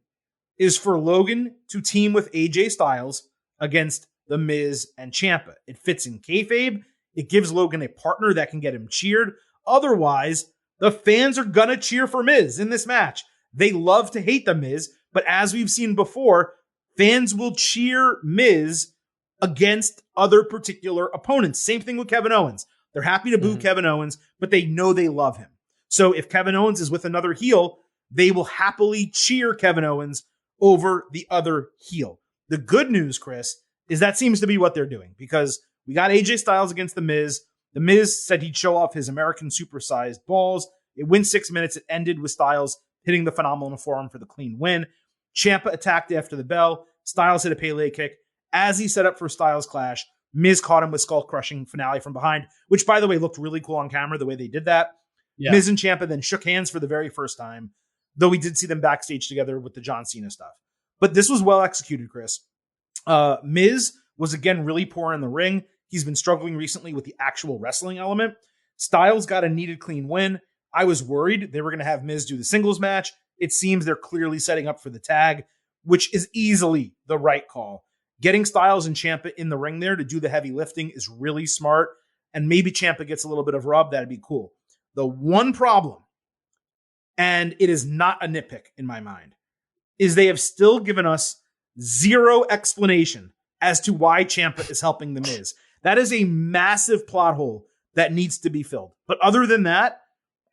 is for Logan to team with AJ Styles against The Miz and Ciampa. It fits in kayfabe. It gives Logan a partner that can get him cheered. Otherwise, the fans are going to cheer for Miz in this match. They love to hate The Miz, but as we've seen before, fans will cheer Miz against other particular opponents. Same thing with Kevin Owens. They're happy to boo Kevin Owens, but they know they love him. So if Kevin Owens is with another heel, they will happily cheer Kevin Owens over the other heel. The good news, Chris, is that seems to be what they're doing because we got AJ Styles against The Miz. The Miz said he'd show off his American supersized balls. It went 6 minutes. It ended with Styles hitting the phenomenal forearm for the clean win. Ciampa attacked after the bell. Styles hit a Pele kick. as he set up for Styles Clash, Miz caught him with skull-crushing finale from behind, which, by the way, looked really cool on camera, the way they did that. Yeah. Miz and Ciampa then shook hands for the very first time, though we did see them backstage together with the John Cena stuff. But this was well executed, Chris. Miz was, again, really poor in the ring. He's been struggling recently with the actual wrestling element. Styles got a needed clean win. I was worried they were going to have Miz do the singles match. It seems they're clearly setting up for the tag, which is easily the right call. Getting Styles and Ciampa in the ring there to do the heavy lifting is really smart, and maybe Ciampa gets a little bit of rub. That'd be cool. The one problem, and it is not a nitpick in my mind, is they have still given us zero explanation as to why Ciampa is helping The Miz. That is a massive plot hole that needs to be filled. But other than that,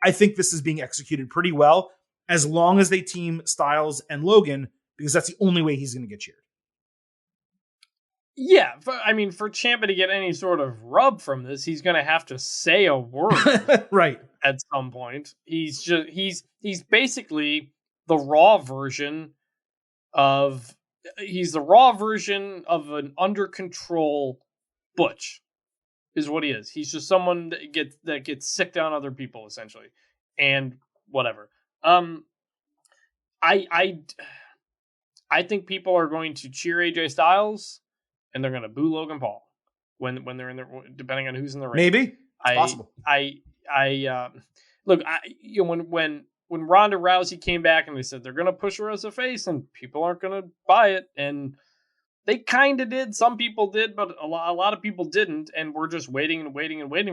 I think this is being executed pretty well, as long as they team Styles and Logan, because that's the only way he's going to get cheered. Yeah, for Ciampa to get any sort of rub from this, he's going to have to say a word, right? At some point, he's basically the Raw version of an under control Butch, is what he is. He's just someone that gets sick on other people, essentially, and whatever. I think people are going to cheer AJ Styles, and they're going to boo Logan Paul when they're in the, depending on who's in the ring. Maybe it's possible. Look, when Ronda Rousey came back and they said they're going to push her as a face and people aren't going to buy it, and they kind of did. Some people did, but a lot of people didn't, and we're just waiting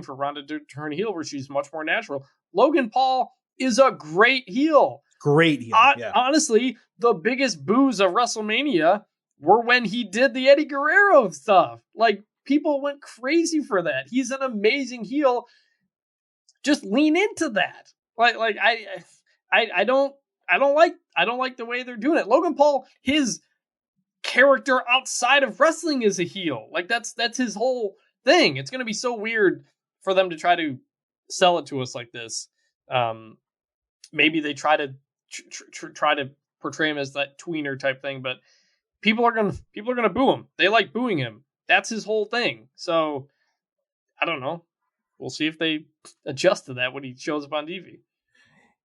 for Ronda to turn heel, where she's much more natural. Logan Paul is a great heel. Great heel. Yeah. Honestly, the biggest boos of WrestleMania were when he did the Eddie Guerrero stuff. Like, people went crazy for that. He's an amazing heel. Just lean into that. I don't like the way they're doing it. Logan Paul, his character outside of wrestling is a heel. Like, that's his whole thing. It's going to be so weird for them to try to sell it to us like this. Maybe they try to portray him as that tweener type thing, but people are gonna boo him. They like booing him. That's his whole thing. So I don't know. We'll see if they adjust to that when he shows up on TV.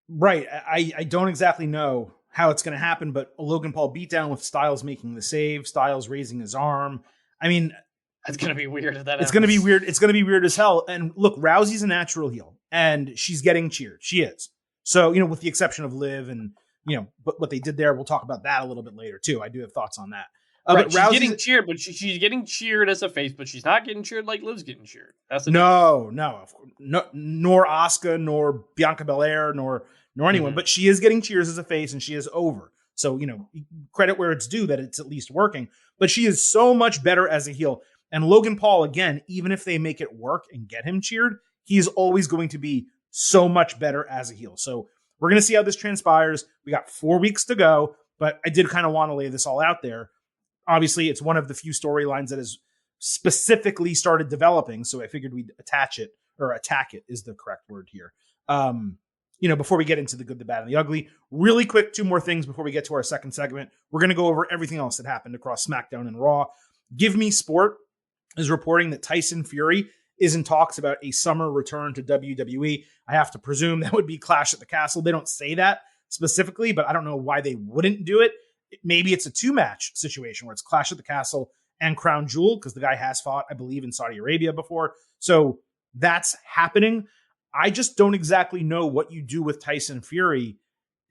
Right. I don't exactly know how it's going to happen, but a Logan Paul beatdown with Styles making the save, Styles raising his arm. I mean, it's going to be weird if that happens. It's going to be weird. It's going to be weird as hell. And look, Rousey's a natural heel, and she's getting cheered. She is. So, with the exception of Liv and, but what they did there, we'll talk about that a little bit later too. I do have thoughts on that. Right, but she's getting cheered, but she's getting cheered as a face, but she's not getting cheered like Liv's getting cheered. That's no, nor Asuka, nor Bianca Belair, nor anyone. Mm-hmm. But she is getting cheers as a face, and she is over. So, credit where it's due that it's at least working. But she is so much better as a heel. And Logan Paul, again, even if they make it work and get him cheered, he's always going to be so much better as a heel. So we're going to see how this transpires. We got 4 weeks to go, but I did kind of want to lay this all out there. Obviously, it's one of the few storylines that has specifically started developing, so I figured we'd attack it is the correct word here. Before we get into the good, the bad, and the ugly. Really quick, 2 more things before we get to our second segment. We're going to go over everything else that happened across SmackDown and Raw. Give Me Sport is reporting that Tyson Fury is in talks about a summer return to WWE. I have to presume that would be Clash at the Castle. They don't say that specifically, but I don't know why they wouldn't do it. Maybe it's a 2-match situation where it's Clash at the Castle and Crown Jewel, because the guy has fought, I believe, in Saudi Arabia before. So that's happening. I just don't exactly know what you do with Tyson Fury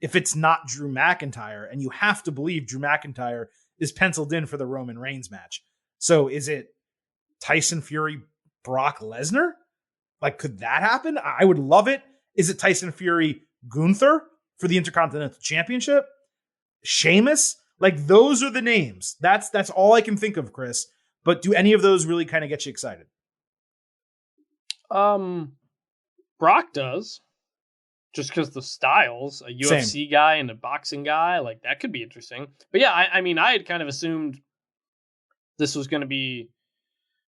if it's not Drew McIntyre, and you have to believe Drew McIntyre is penciled in for the Roman Reigns match. So is it Tyson Fury, Brock Lesnar? Like, could that happen? I would love it. Is it Tyson Fury, Gunther for the Intercontinental Championship? Sheamus? Like, those are the names. That's all I can think of, Chris. But do any of those really kind of get you excited? Brock does. Just because the styles, a UFC guy and a boxing guy, like, that could be interesting. But yeah, I had kind of assumed this was going to be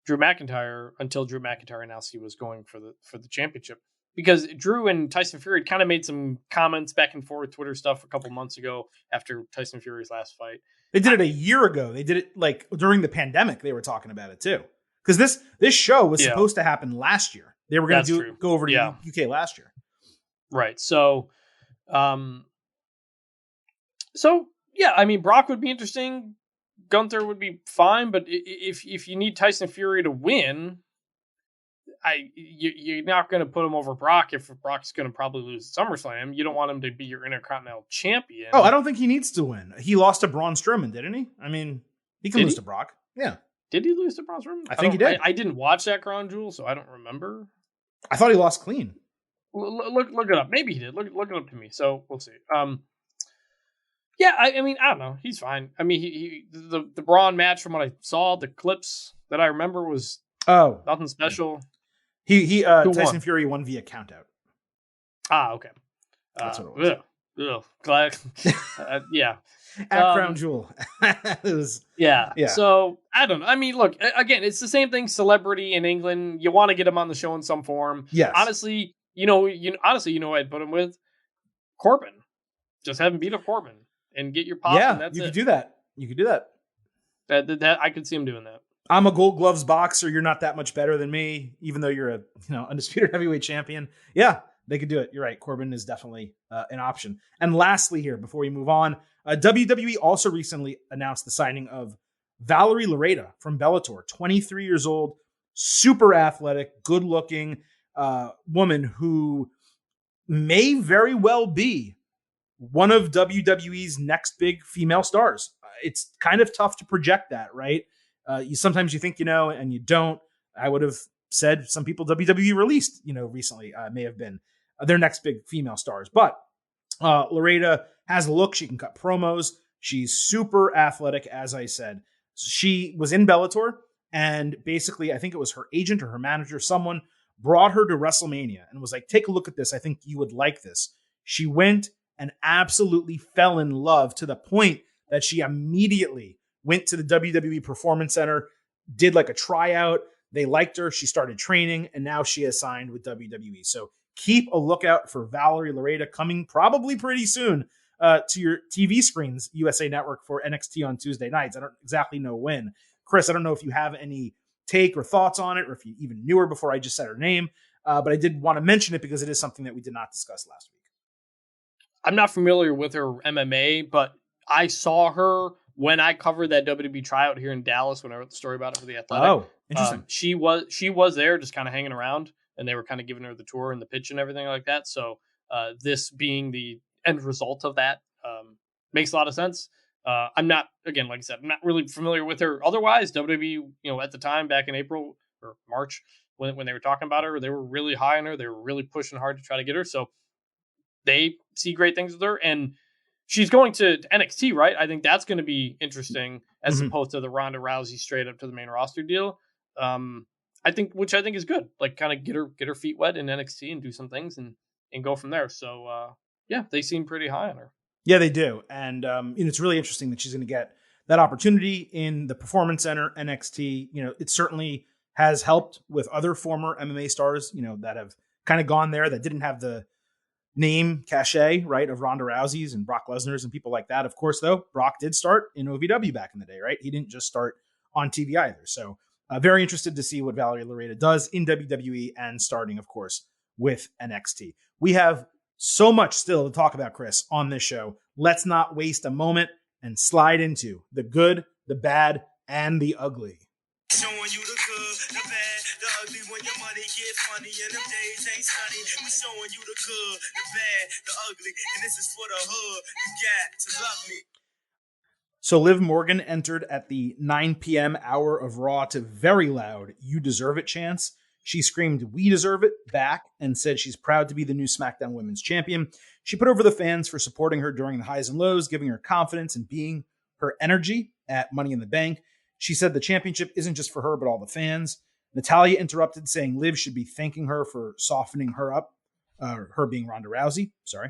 Drew McIntyre until Drew McIntyre announced he was going for the championship. because Drew and Tyson Fury kind of made some comments back and forth, Twitter stuff a couple months ago after Tyson Fury's last fight. They did it a year ago. They did it like during the pandemic. They were talking about it too. Because this show was supposed to happen last year. They were going to go over to UK last year. Right. So, yeah, I mean, Brock would be interesting. Gunther would be fine. But if you need Tyson Fury to win, you're not going to put him over Brock if Brock's going to probably lose SummerSlam. You don't want him to be your Intercontinental Champion. Oh, I don't think he needs to win. He lost to Braun Strowman, didn't he? I mean, he can lose to Brock. Yeah. Did he lose to Braun Strowman? I think he did. I didn't watch that Crown Jewel, so I don't remember. I thought he lost clean. Look it up. Maybe he did. Look it up to me. So we'll see. Yeah, I mean, I don't know. He's fine. I mean, the Braun match, from what I saw, the clips that I remember was nothing special. He Tyson Fury won via countout. Okay. That's what it was. Glad. Yeah. At Crown Jewel. It was, yeah. So I don't know. I mean, look, again, it's the same thing. Celebrity in England, you want to get him on the show in some form. Yes. Honestly, you know who I'd put him with? Corbin. Just have him beat up Corbin and get your pop. Yeah, and that's you could do that. You could do that. That I could see him doing that. I'm a Gold Gloves boxer. You're not that much better than me, even though you're a undisputed heavyweight champion. Yeah, they could do it. You're right. Corbin is definitely an option. And lastly, here before we move on, WWE also recently announced the signing of Valerie Loureda from Bellator, 23 years old, super athletic, good-looking woman who may very well be one of WWE's next big female stars. It's kind of tough to project that, right? Sometimes you think you know, and you don't. I would have said some people WWE released, recently may have been their next big female stars. But Loureda has a look. She can cut promos. She's super athletic, as I said. She was in Bellator, and basically, I think it was her agent or her manager, someone brought her to WrestleMania and was like, take a look at this. I think you would like this. She went and absolutely fell in love to the point that she immediately went to the WWE Performance Center, did like a tryout. They liked her. She started training, and now she has signed with WWE. So keep a lookout for Valerie Loureda coming probably pretty soon to your TV screens, USA Network, for NXT on Tuesday nights. I don't exactly know when. Chris, I don't know if you have any take or thoughts on it, or if you even knew her before I just said her name. But I did want to mention it because it is something that we did not discuss last week. I'm not familiar with her MMA, but I saw her when I covered that WWE tryout here in Dallas when I wrote the story about it for The Athletic. Oh, interesting. She was there just kind of hanging around, and they were kind of giving her the tour and the pitch and everything like that. So this being the end result of that makes a lot of sense. I'm not, again, like I said, I'm not really familiar with her otherwise. WWE, at the time back in April or March when they were talking about her, they were really high on her. They were really pushing hard to try to get her. So they see great things with her, and she's going to NXT, right? I think that's going to be interesting as opposed to the Ronda Rousey straight up to the main roster deal. Which I think is good. Like, kind of get her feet wet in NXT and do some things and go from there. So yeah, they seem pretty high on her. Yeah, they do. And it's really interesting that she's going to get that opportunity in the Performance Center, NXT. It certainly has helped with other former MMA stars, that have kind of gone there that didn't have the name cachet, right, of Ronda Rousey's and Brock Lesnar's and people like that. Of course, though, Brock did start in OVW back in the day, right? He didn't just start on TV either. So very interested to see what Valerie Loureda does in WWE and starting, of course, with NXT. We have so much still to talk about, Chris, on this show. Let's not waste a moment and slide into the good, the bad, and the ugly. Showing you the good, the bad, the ugly. When your money get funny and them days ain't sunny, we showing you the good, the bad, the ugly, and this is for the hood. You got to love me. So Liv Morgan entered at the 9 p.m. hour of Raw to very loud "You Deserve It" chants. She screamed "We deserve it" back and said she's proud to be the new SmackDown Women's Champion. She put over the fans for supporting her during the highs and lows, giving her confidence and being her energy at Money in the Bank. She said the championship isn't just for her, but all the fans. Natalya interrupted, saying Liv should be thanking her for softening her up, her being Ronda Rousey. Sorry.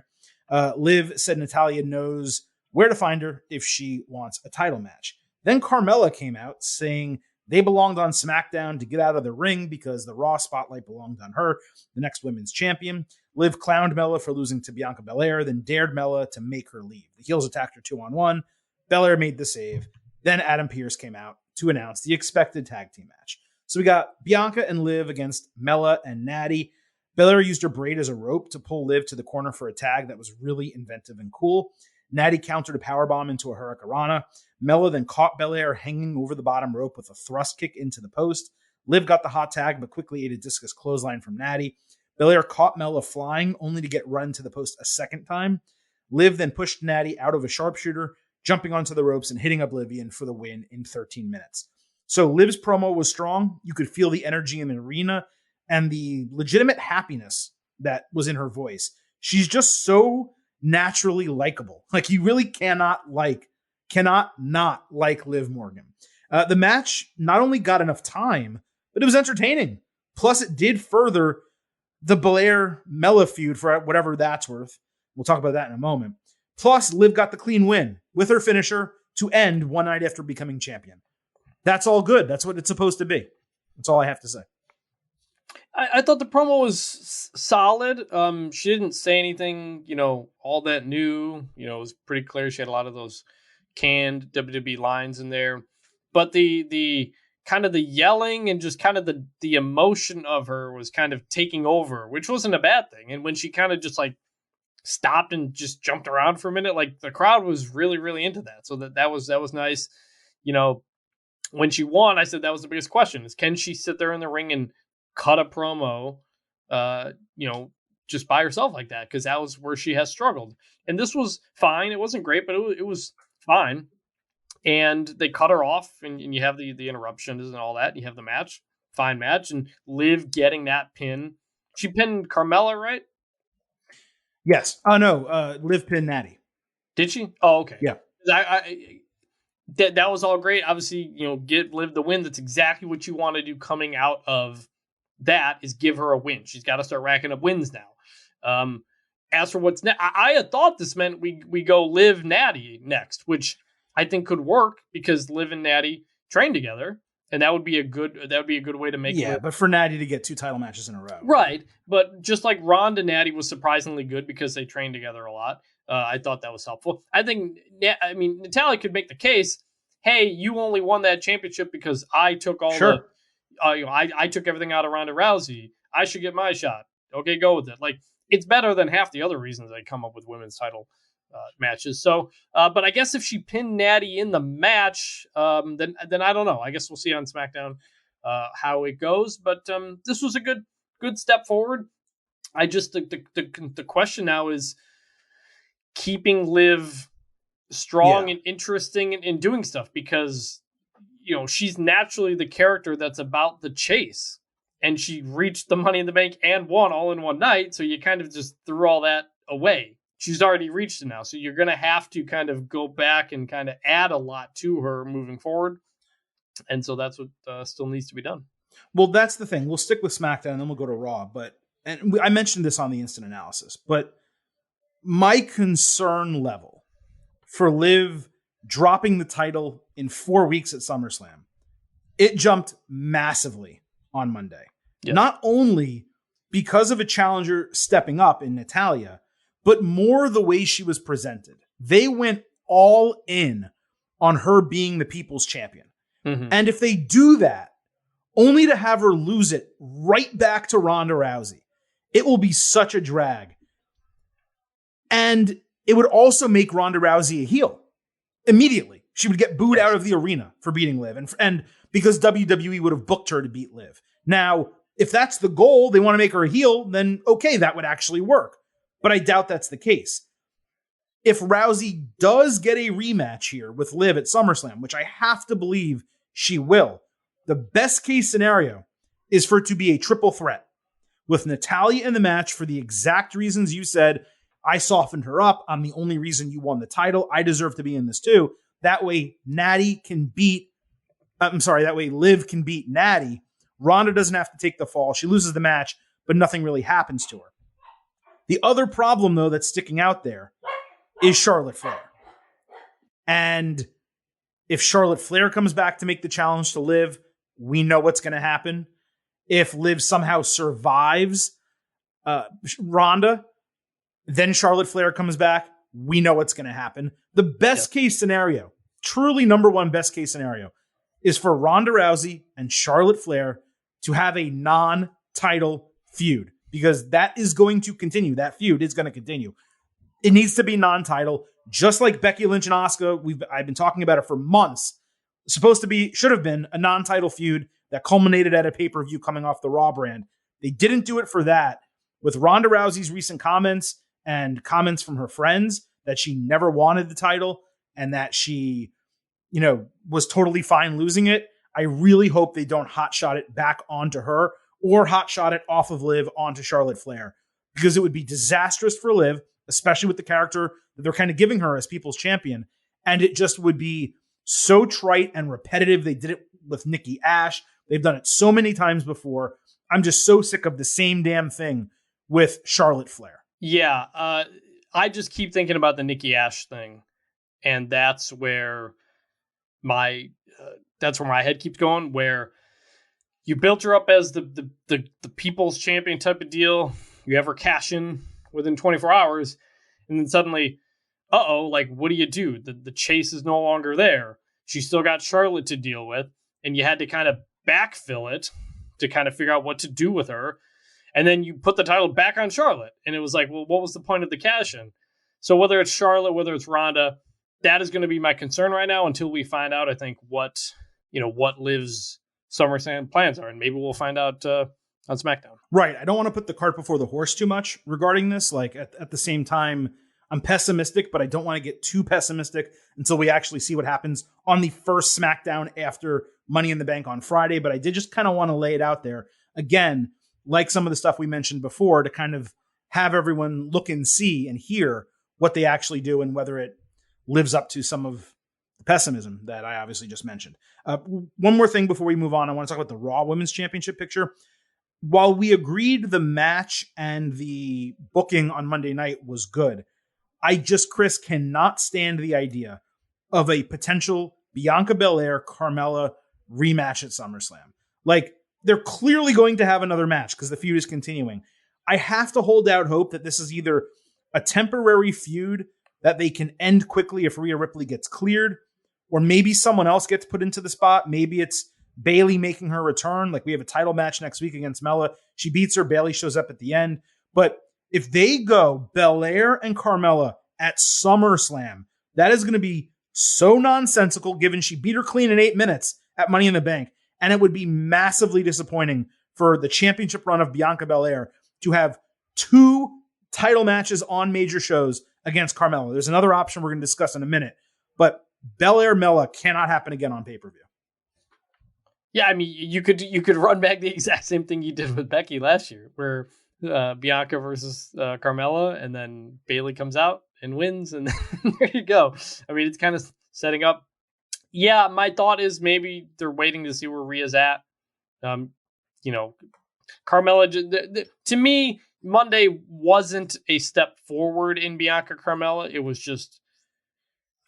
Liv said Natalya knows where to find her if she wants a title match. Then Carmella came out saying They belonged on SmackDown to get out of the ring because the Raw spotlight belonged on her, the next women's champion. Liv clowned Mella for losing to Bianca Belair, then dared Mella to make her leave. The heels attacked her 2-on-1. Belair made the save. Then Adam Pearce came out to announce the expected tag team match. So we got Bianca and Liv against Mella and Natty. Belair used her braid as a rope to pull Liv to the corner for a tag that was really inventive and cool. Natty countered a powerbomb into a Hurricanrana. Mella then caught Belair hanging over the bottom rope with a thrust kick into the post. Liv got the hot tag, but quickly ate a discus clothesline from Natty. Belair caught Mella flying, only to get run to the post a second time. Liv then pushed Natty out of a sharpshooter, jumping onto the ropes and hitting Oblivion for the win in 13 minutes. So Liv's promo was strong. You could feel the energy in the arena and the legitimate happiness that was in her voice. She's just so naturally likable. Like, you really cannot not like Liv Morgan. The match not only got enough time, but it was entertaining. Plus, it did further the Belair-Mella feud for whatever that's worth. We'll talk about that in a moment. Plus, Liv got the clean win with her finisher to end one night after becoming champion. That's all good. That's what it's supposed to be. That's all I have to say. I thought the promo was solid. She didn't say anything, all that new. It was pretty clear she had a lot of those canned WWE lines in there. But the kind of the yelling and just kind of the emotion of her was kind of taking over, which wasn't a bad thing. And when she kind of just like stopped and just jumped around for a minute, like the crowd was really, really into that. So that was nice. When she won, I said that was the biggest question is, can she sit there in the ring and cut a promo, just by herself like that? Because that was where she has struggled. And this was fine. It wasn't great, but it was fine. And they cut her off, and you have the interruptions and all that. And you have the match, fine match, and Liv getting that pin. She pinned Carmella, right? Yes. Oh no, Liv pinned Natty. Did she? Oh, okay. Yeah. That was all great. Obviously, get Liv the win. That's exactly what you want to do coming out of that, is give her a win. She's got to start racking up wins now. As for what's next, I had thought this meant we go Liv Natty next, which I think could work because Liv and Natty train together, and that would be a good way to make it. Yeah, but for Natty to get 2 title matches in a row. Right. But just like Ronda Natty was surprisingly good because they trained together a lot. I thought that was helpful. I think, Natalya could make the case, hey, you only won that championship because I took all I took everything out of Ronda Rousey. I should get my shot. Okay, go with it. Like, it's better than half the other reasons they come up with women's title matches. So, but I guess if she pinned Natty in the match, then I don't know. I guess we'll see on SmackDown how it goes. But this was a good step forward. I just the question now is keeping Liv strong and interesting in doing stuff, because she's naturally the character that's about the chase, and she reached the Money in the Bank and won all in one night. So you kind of just threw all that away. She's already reached it now. So you're going to have to kind of go back and kind of add a lot to her moving forward. And so that's what still needs to be done. Well, that's the thing. We'll stick with SmackDown and then we'll go to Raw. And I mentioned this on the instant analysis, but my concern level for Liv dropping the title in 4 weeks at SummerSlam, it jumped massively on Monday. Yes. Not only because of a challenger stepping up in Natalya, but more the way she was presented. They went all in on her being the people's champion. Mm-hmm. And if they do that, only to have her lose it right back to Ronda Rousey, it will be such a drag. And it would also make Ronda Rousey a heel immediately. She would get booed out of the arena for beating Liv. And because WWE would have booked her to beat Liv. Now, if that's the goal, they want to make her a heel, then okay, that would actually work. But I doubt that's the case. If Rousey does get a rematch here with Liv at SummerSlam, which I have to believe she will, the best case scenario is for it to be a triple threat with Natalya in the match for the exact reasons you said. I softened her up. I'm the only reason you won the title. I deserve to be in this too. That way Liv can beat Natty. Ronda doesn't have to take the fall. She loses the match, but nothing really happens to her. The other problem, though, that's sticking out there is Charlotte Flair. And if Charlotte Flair comes back to make the challenge to Liv, we know what's going to happen. If Liv somehow survives Ronda, then Charlotte Flair comes back, we know what's going to happen. The best case scenario, truly number one best case scenario, is for Ronda Rousey and Charlotte Flair to have a non-title feud, because that is going to continue. That feud is going to continue. It needs to be non-title, just like Becky Lynch and Asuka. I've been talking about it for months. Should have been a non-title feud that culminated at a pay-per-view coming off the Raw brand. They didn't do it for that. With Ronda Rousey's recent comments and comments from her friends that she never wanted the title and that she, was totally fine losing it, I really hope they don't hotshot it back onto her or hotshot it off of Liv onto Charlotte Flair, because it would be disastrous for Liv, especially with the character that they're kind of giving her as people's champion. And it just would be so trite and repetitive. They did it with Nikki Ash. They've done it so many times before. I'm just so sick of the same damn thing with Charlotte Flair. Yeah. I just keep thinking about the Nikki Ash thing. And that's where my head keeps going, where you built her up as the people's champion type of deal. You have her cash in within 24 hours. And then suddenly, what do you do? The chase is no longer there. She's still got Charlotte to deal with. And you had to kind of backfill it to kind of figure out what to do with her. And then you put the title back on Charlotte. And it was like, well, what was the point of the cash in? So whether it's Charlotte, whether it's Ronda, that is going to be my concern right now until we find out, I think, what Liv's SummerSlam plans are. And maybe we'll find out on SmackDown. Right. I don't want to put the cart before the horse too much regarding this. Like, at the same time, I'm pessimistic, but I don't want to get too pessimistic until we actually see what happens on the first SmackDown after Money in the Bank on Friday. But I did just kind of want to lay it out there. Again, like some of the stuff we mentioned before, to kind of have everyone look and see and hear what they actually do and whether it lives up to some of the pessimism that I obviously just mentioned. One more thing before we move on. I want to talk about the Raw Women's Championship picture. While we agreed the match and the booking on Monday night was good, I just, Chris, cannot stand the idea of a potential Bianca Belair Carmella rematch at SummerSlam. Like, they're clearly going to have another match because the feud is continuing. I have to hold out hope that this is either a temporary feud that they can end quickly if Rhea Ripley gets cleared, or maybe someone else gets put into the spot. Maybe it's Bayley making her return. Like, we have a title match next week against Mella. She beats her. Bayley shows up at the end. But if they go Belair and Carmella at SummerSlam, that is going to be so nonsensical, given she beat her clean in 8 minutes at Money in the Bank. And it would be massively disappointing for the championship run of Bianca Belair to have 2 title matches on major shows against Carmella. There's another option we're going to discuss in a minute, but Belair Mella cannot happen again on pay-per-view. Yeah, I mean, you could run back the exact same thing you did with Becky last year, where Bianca versus Carmella, and then Bayley comes out and wins, and there you go. I mean, it's kind of setting up. Yeah, my thought is maybe they're waiting to see where Rhea's at. Carmella, to me, Monday wasn't a step forward in Bianca Carmella. It was just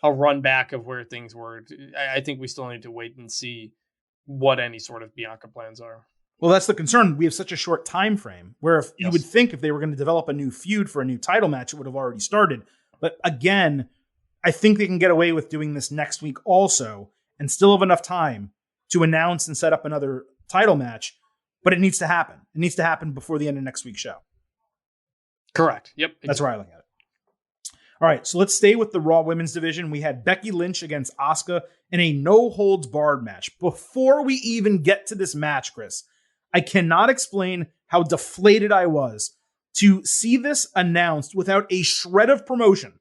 a run back of where things were. I think we still need to wait and see what any sort of Bianca plans are. Well, that's the concern. We have such a short time frame where if you would think if they were going to develop a new feud for a new title match, it would have already started. But again, I think they can get away with doing this next week also and still have enough time to announce and set up another title match. But it needs to happen. It needs to happen before the end of next week's show. Correct. Yep. That's where I look at it. All right, so let's stay with the Raw Women's Division. We had Becky Lynch against Asuka in a no-holds-barred match. Before we even get to this match, Chris, I cannot explain how deflated I was to see this announced without a shred of promotion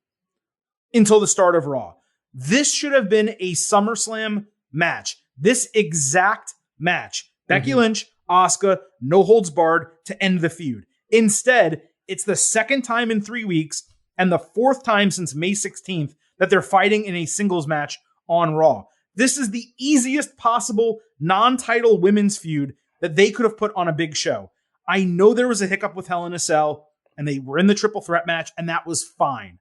until the start of Raw. This should have been a SummerSlam match. This exact match. Becky Lynch, Asuka, no holds barred to end the feud. Instead, it's the second time in 3 weeks and the 4th time since May 16th that they're fighting in a singles match on Raw. This is the easiest possible non-title women's feud that they could have put on a big show. I know there was a hiccup with Hell in a Cell and they were in the triple threat match and that was fine.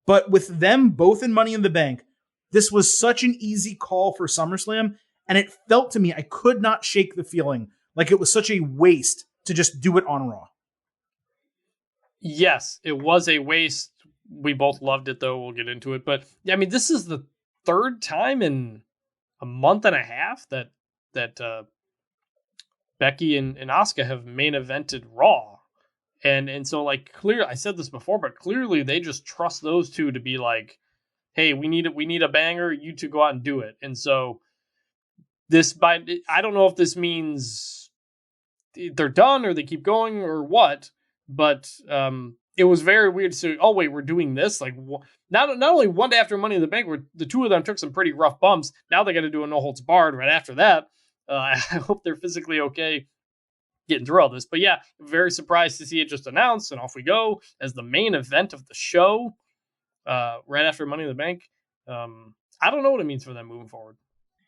But with them both in Money in the Bank, this was such an easy call for SummerSlam. And it felt to me, I could not shake the feeling like it was such a waste to just do it on Raw. Yes, it was a waste. We both loved it, though. We'll get into it. But, I mean, this is the third time in a month and a half that Becky and Asuka have main evented Raw. And so, like, clear, I said this before, but clearly they just trust those two to be like, hey, we need a banger. You two go out and do it. And so I don't know if this means they're done or they keep going or what, but it was very weird to say, oh, wait, we're doing this? Like, not only one day after Money in the Bank, where the two of them took some pretty rough bumps, now they got to do a no holds barred right after that. I hope they're physically okay getting through all this. But yeah, very surprised to see it just announced, and off we go as the main event of the show right after Money in the Bank. I don't know what it means for them moving forward.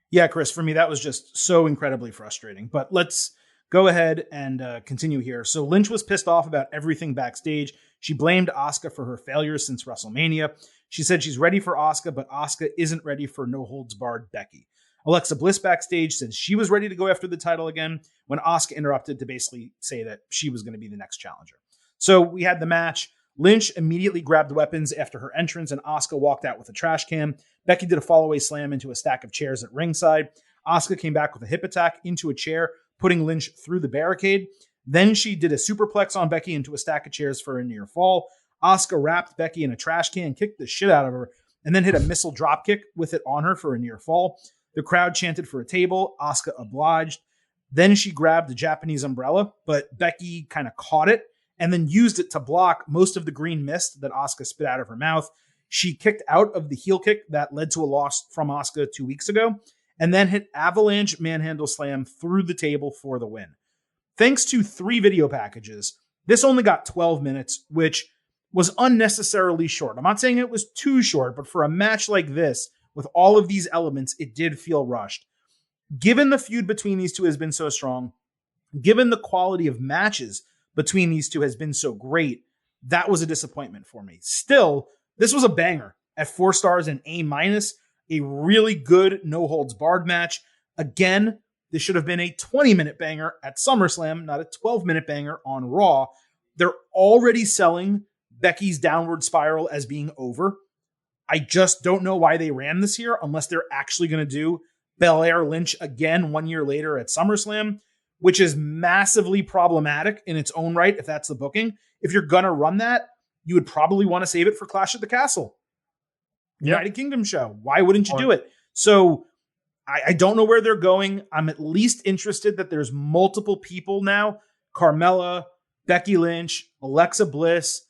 Yeah, Chris, for me, that was just so incredibly frustrating. But let's go ahead and continue here. So Lynch was pissed off about everything backstage. She blamed Asuka for her failures since WrestleMania. She said she's ready for Asuka, but Asuka isn't ready for no holds barred Becky. Alexa Bliss backstage said she was ready to go after the title again when Asuka interrupted to basically say that she was going to be the next challenger. So we had the match. Lynch immediately grabbed weapons after her entrance, and Asuka walked out with a trash can. Becky did a fallaway slam into a stack of chairs at ringside. Asuka came back with a hip attack into a chair, putting Lynch through the barricade. Then she did a superplex on Becky into a stack of chairs for a near fall. Asuka wrapped Becky in a trash can, kicked the shit out of her, and then hit a missile dropkick with it on her for a near fall. The crowd chanted for a table. Asuka obliged. Then she grabbed the Japanese umbrella, but Becky kind of caught it and then used it to block most of the green mist that Asuka spit out of her mouth. She kicked out of the heel kick that led to a loss from Asuka 2 weeks ago, and then hit avalanche manhandle slam through the table for the win. Thanks to 3 video packages, this only got 12 minutes, which was unnecessarily short. I'm not saying it was too short, but for a match like this, with all of these elements, it did feel rushed. Given the feud between these two has been so strong, given the quality of matches between these two has been so great, that was a disappointment for me. Still, this was a banger at 4 stars and A-, a really good no-holds-barred match. Again, this should have been a 20-minute banger at SummerSlam, not a 12-minute banger on Raw. They're already selling Becky's downward spiral as being over. I just don't know why they ran this here unless they're actually going to do Belair Lynch again 1 year later at SummerSlam, which is massively problematic in its own right if that's the booking. If you're going to run that, you would probably want to save it for Clash at the Castle. United Kingdom show. Why wouldn't you do it? So I don't know where they're going. I'm at least interested that there's multiple people now. Carmella, Becky Lynch, Alexa Bliss.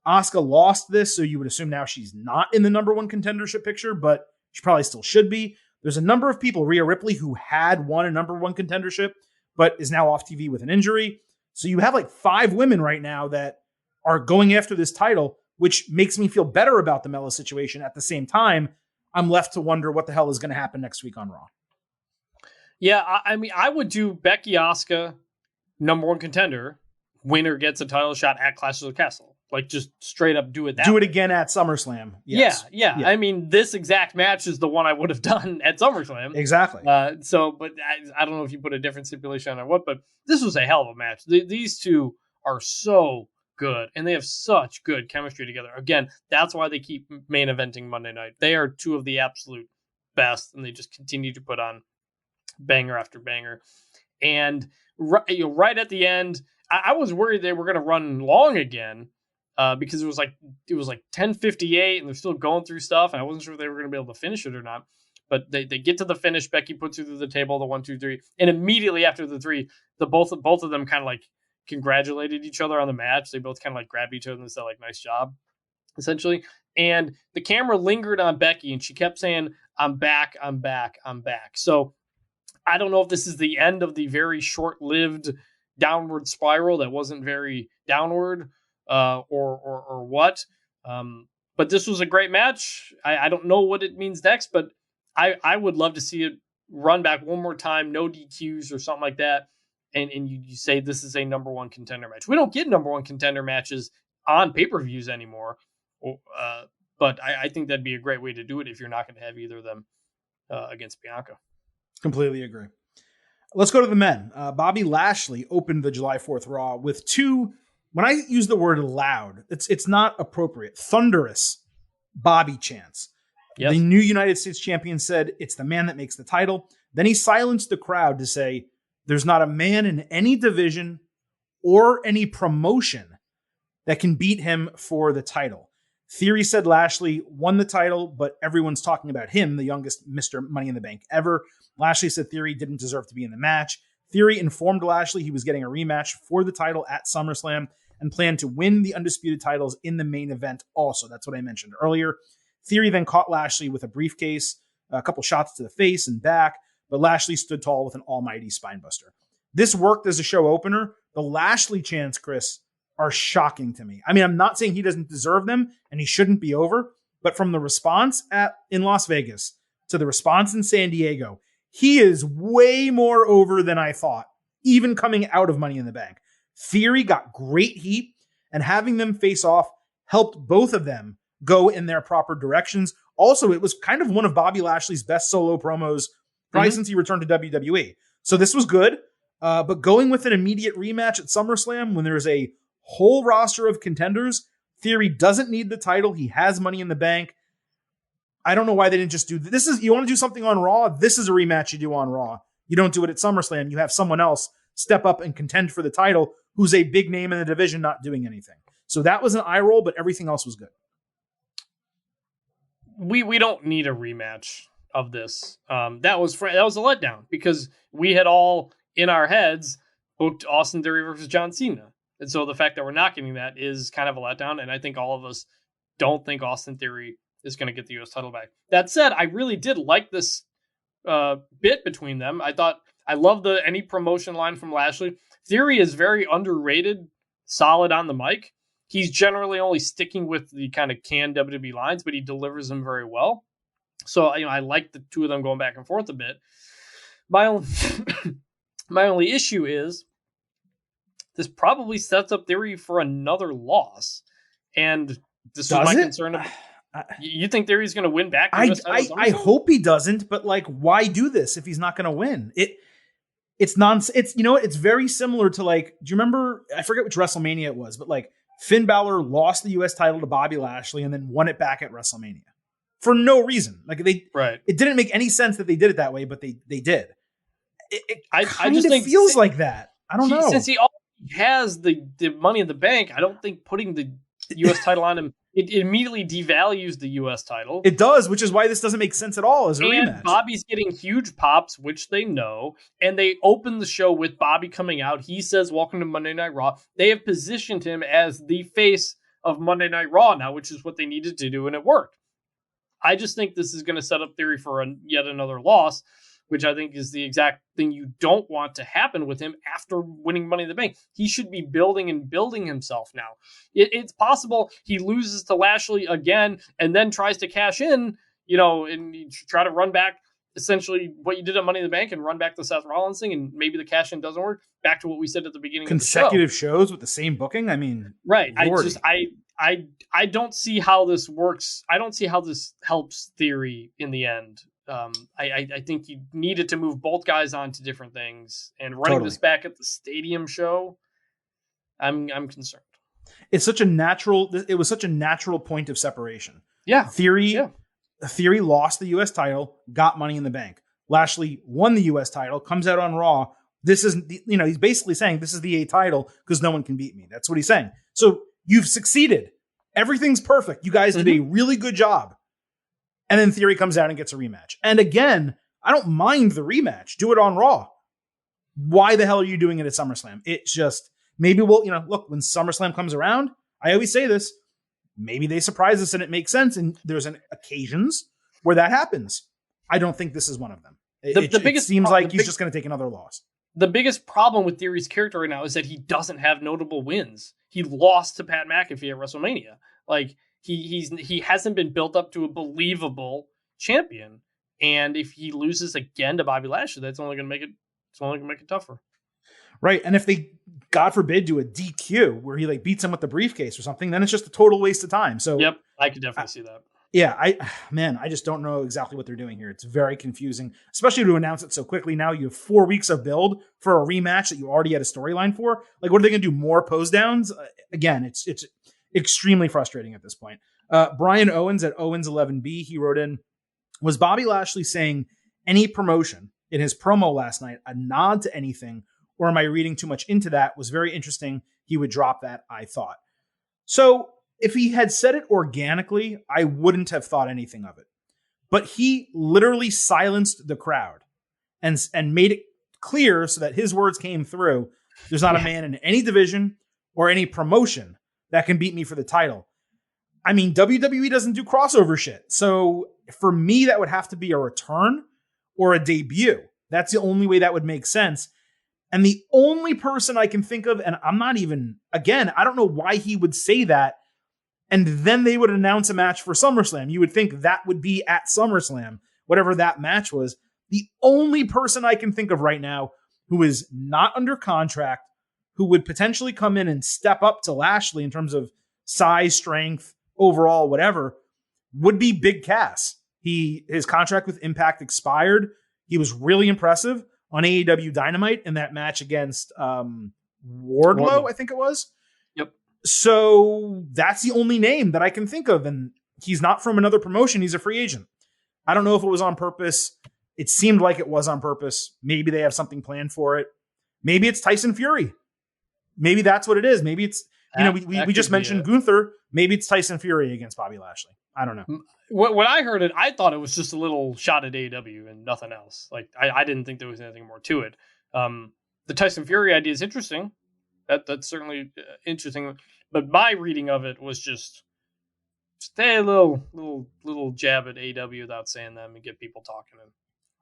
Asuka lost this, so you would assume now she's not in the number 1 contendership picture, but she probably still should be. There's a number of people, Rhea Ripley, who had won a number 1 contendership, but is now off TV with an injury. So you have like 5 women right now that are going after this title, which makes me feel better about the Mella situation. At the same time, I'm left to wonder what the hell is going to happen next week on Raw. Yeah, I mean, I would do Becky Asuka, number 1 contender, winner gets a title shot at Clash of the Castle. Like, just straight up do it that Do way. it again at SummerSlam. Yes. Yeah. I mean, this exact match is the one I would have done at SummerSlam. Exactly. But I don't know if you put a different stipulation on or what, but this was a hell of a match. These two are so good, and they have such good chemistry together. Again, that's why they keep main eventing Monday night. They are 2 of the absolute best, and they just continue to put on banger after banger. And right at the end, I was worried they were going to run long again. Because it was like 10:58 and they're still going through stuff, and I wasn't sure if they were going to be able to finish it or not. But they get to the finish. Becky puts her through the table, the 1, 2, 3, and immediately after the 3, both of them kind of like congratulated each other on the match. They both kind of like grabbed each other and said like, "Nice job," essentially. And the camera lingered on Becky, and she kept saying, "I'm back, I'm back, I'm back." So I don't know if this is the end of the very short-lived downward spiral that wasn't very downward. Or what. But this was a great match. I don't know what it means next, but I would love to see it run back one more time, no DQs or something like that. And you say this is a number 1 contender match. We don't get number 1 contender matches on pay-per-views anymore. But I think that'd be a great way to do it if you're not going to have either of them against Bianca. Completely agree. Let's go to the men. Bobby Lashley opened the July 4th Raw with two, when I use the word loud, it's not appropriate, thunderous Bobby chants. Yes. The new United States champion said, "It's the man that makes the title." Then he silenced the crowd to say, "There's not a man in any division or any promotion that can beat him for the title." Theory said Lashley won the title, but everyone's talking about him, the youngest Mr. Money in the Bank ever. Lashley said Theory didn't deserve to be in the match. Theory informed Lashley he was getting a rematch for the title at SummerSlam and planned to win the undisputed titles in the main event also. That's what I mentioned earlier. Theory then caught Lashley with a briefcase, a couple shots to the face and back, but Lashley stood tall with an almighty spinebuster. This worked as a show opener. The Lashley chants, Chris, are shocking to me. I mean, I'm not saying he doesn't deserve them and he shouldn't be over, but from the response in Las Vegas to the response in San Diego, he is way more over than I thought, even coming out of Money in the Bank. Theory got great heat, and having them face off helped both of them go in their proper directions. Also, it was kind of one of Bobby Lashley's best solo promos probably since he returned to WWE. So this was good, but going with an immediate rematch at SummerSlam when there's a whole roster of contenders, Theory doesn't need the title. He has Money in the Bank. I don't know why they didn't just do this. You want to do something on Raw? This is a rematch you do on Raw. You don't do it at SummerSlam. You have someone else step up and contend for the title who's a big name in the division not doing anything. So that was an eye roll, but everything else was good. We don't need a rematch of this. That was a letdown because we had all in our heads booked Austin Theory versus John Cena. And so the fact that we're not getting that is kind of a letdown. And I think all of us don't think Austin Theory is going to get the U.S. title back. That said, I really did like this bit between them. I love the any promotion line from Lashley. Theory is very underrated, solid on the mic. He's generally only sticking with the kind of canned WWE lines, but he delivers them very well. So, I like the two of them going back and forth a bit. My only issue is this probably sets up Theory for another loss. And this is my concern. You think Theory's going to win back? I hope he doesn't, but why do this if he's not going to win? It's nonsense. It's very similar to do you remember, I forget which WrestleMania it was, but Finn Balor lost the U.S. title to Bobby Lashley and then won it back at WrestleMania for no reason. It didn't make any sense that they did it that way, but they did. I just think feels like that. I don't know. Since he already has the Money in the Bank, I don't think putting the U.S. title on him, it immediately devalues the U.S. title. It does, which is why this doesn't make sense at all as a rematch. Bobby's getting huge pops, which they know, and they open the show with Bobby coming out. He says, "Welcome to Monday Night Raw." They have positioned him as the face of Monday Night Raw now, which is what they needed to do, and it worked. I just think this is going to set up Theory for yet another loss, which I think is the exact thing you don't want to happen with him after winning Money in the Bank. He should be building himself now. It's possible he loses to Lashley again and then tries to cash in, and you try to run back essentially what you did at Money in the Bank and run back the Seth Rollins thing, and maybe the cash in doesn't work. Back to what we said at the beginning consecutive of the show. shows with the same booking. I mean, right. Lordy. I don't see how this works. I don't see how this helps Theory in the end. I think you needed to move both guys on to different things, and running this back at the stadium show, I'm concerned. It was such a natural point of separation. Yeah. Theory lost the U.S. title, got Money in the Bank. Lashley won the U.S. title, comes out on Raw. This is, he's basically saying this is the A title because no one can beat me. That's what he's saying. So you've succeeded. Everything's perfect. You guys did a really good job. And then Theory comes out and gets a rematch. And again, I don't mind the rematch. Do it on Raw. Why the hell are you doing it at SummerSlam? It's just, maybe look, when SummerSlam comes around, I always say this, maybe they surprise us and it makes sense. And there's occasions where that happens. I don't think this is one of them. It seems like he's just going to take another loss. The biggest problem with Theory's character right now is that he doesn't have notable wins. He lost to Pat McAfee at WrestleMania. He hasn't been built up to a believable champion, and if he loses again to Bobby Lashley, that's only going to make it tougher. Right, and if they, God forbid, do a DQ where he beats him with the briefcase or something, then it's just a total waste of time. So yep, I could definitely see that. Yeah, I just don't know exactly what they're doing here. It's very confusing, especially to announce it so quickly. Now you have 4 weeks of build for a rematch that you already had a storyline for. Like, what are they going to do? More pose downs? Again, it's extremely frustrating at this point. Brian Owens at Owens11B, he wrote in, was Bobby Lashley saying any promotion in his promo last night a nod to anything, or am I reading too much into that? Was very interesting. He would drop that, I thought. So if he had said it organically, I wouldn't have thought anything of it. But he literally silenced the crowd and made it clear so that his words came through. There's not a man in any division or any promotion that can beat me for the title. I mean, WWE doesn't do crossover shit. So for me, that would have to be a return or a debut. That's the only way that would make sense. And the only person I can think of, and I'm not even, again, I don't know why he would say that, and then they would announce a match for SummerSlam. You would think that would be at SummerSlam, whatever that match was. The only person I can think of right now who is not under contract, who would potentially come in and step up to Lashley in terms of size, strength, overall, whatever, would be Big Cass. His contract with Impact expired. He was really impressive on AEW Dynamite in that match against Wardlow, I think it was. Yep. So that's the only name that I can think of. And he's not from another promotion. He's a free agent. I don't know if it was on purpose. It seemed like it was on purpose. Maybe they have something planned for it. Maybe it's Tyson Fury. Maybe that's what it is. Maybe it's, we just mentioned Gunther. Maybe it's Tyson Fury against Bobby Lashley. I don't know. When I heard it, I thought it was just a little shot at AEW and nothing else. Like, I didn't think there was anything more to it. The Tyson Fury idea is interesting. That's certainly interesting. But my reading of it was just a little jab at AEW without saying them and get people talking. And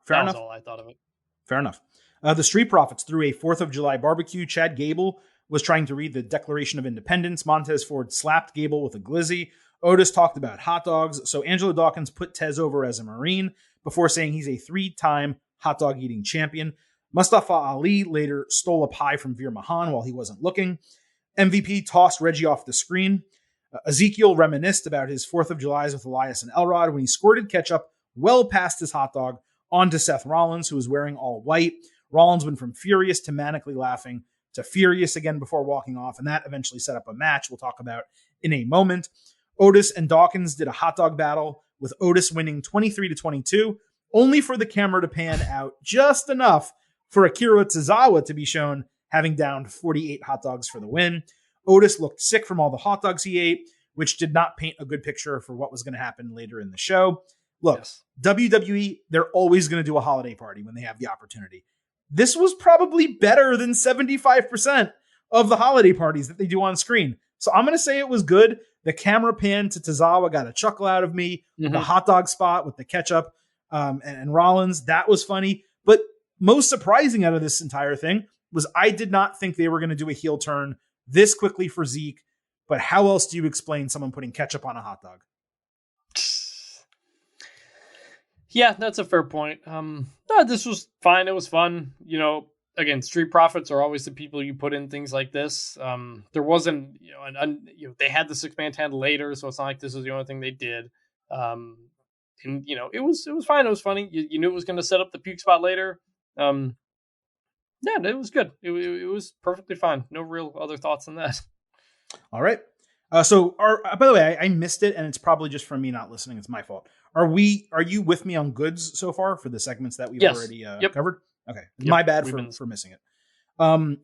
Fair enough. That's all I thought of it. Fair enough. The Street Profits threw a 4th of July barbecue. Chad Gable was trying to read the Declaration of Independence. Montez Ford slapped Gable with a glizzy. Otis talked about hot dogs. So Angelo Dawkins put Tez over as a Marine before saying he's a 3-time hot dog eating champion. Mustafa Ali later stole a pie from Veer Mahan while he wasn't looking. MVP tossed Reggie off the screen. Ezekiel reminisced about his 4th of Julys with Elias and Elrod when he squirted ketchup well past his hot dog onto Seth Rollins, who was wearing all white. Rollins went from furious to manically laughing to furious again before walking off, and that eventually set up a match we'll talk about in a moment. Otis and Dawkins did a hot dog battle, with Otis winning 23-22, only for the camera to pan out just enough for Akira Tozawa to be shown having downed 48 hot dogs for the win. Otis looked sick from all the hot dogs he ate, which did not paint a good picture for what was going to happen later in the show. Look, yes. WWE, they're always going to do a holiday party when they have the opportunity. This was probably better than 75% of the holiday parties that they do on screen. So I'm going to say it was good. The camera pan to Tozawa got a chuckle out of me. Mm-hmm. The hot dog spot with the ketchup and Rollins, that was funny. But most surprising out of this entire thing was I did not think they were going to do a heel turn this quickly for Zeke. But how else do you explain someone putting ketchup on a hot dog? Yeah, that's a fair point. No, this was fine. It was fun. Again, Street Profits are always the people you put in things like this. There wasn't, they had the 6-man tag later, so it's not like this was the only thing they did. And it was fine. It was funny. You knew it was going to set up the puke spot later. Yeah, it was good. It was perfectly fine. No real other thoughts on that. All right. By the way, I missed it, and it's probably just from me not listening. It's my fault. Are you with me on goods so far for the segments that we've already covered? Okay. Yep. My bad for missing it.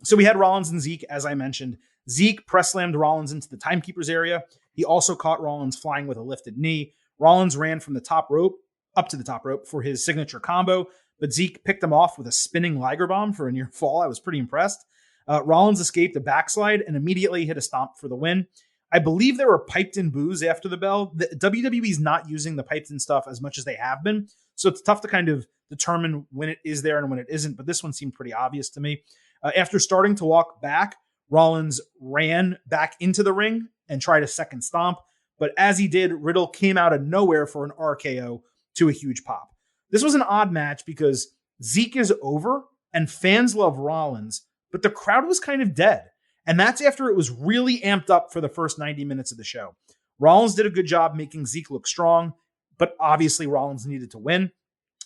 So we had Rollins and Zeke, as I mentioned. Zeke press slammed Rollins into the timekeeper's area. He also caught Rollins flying with a lifted knee. Rollins ran from the top rope up to the top rope for his signature combo, but Zeke picked him off with a spinning Liger bomb for a near fall. I was pretty impressed. Rollins escaped a backslide and immediately hit a stomp for the win. I believe there were piped in boos after the bell. The WWE's not using the piped in stuff as much as they have been, so it's tough to kind of determine when it is there and when it isn't, but this one seemed pretty obvious to me. After starting to walk back, Rollins ran back into the ring and tried a second stomp, but as he did, Riddle came out of nowhere for an RKO to a huge pop. This was an odd match because Zeke is over and fans love Rollins, but the crowd was kind of dead. And that's after it was really amped up for the first 90 minutes of the show. Rollins did a good job making Zeke look strong, but obviously Rollins needed to win.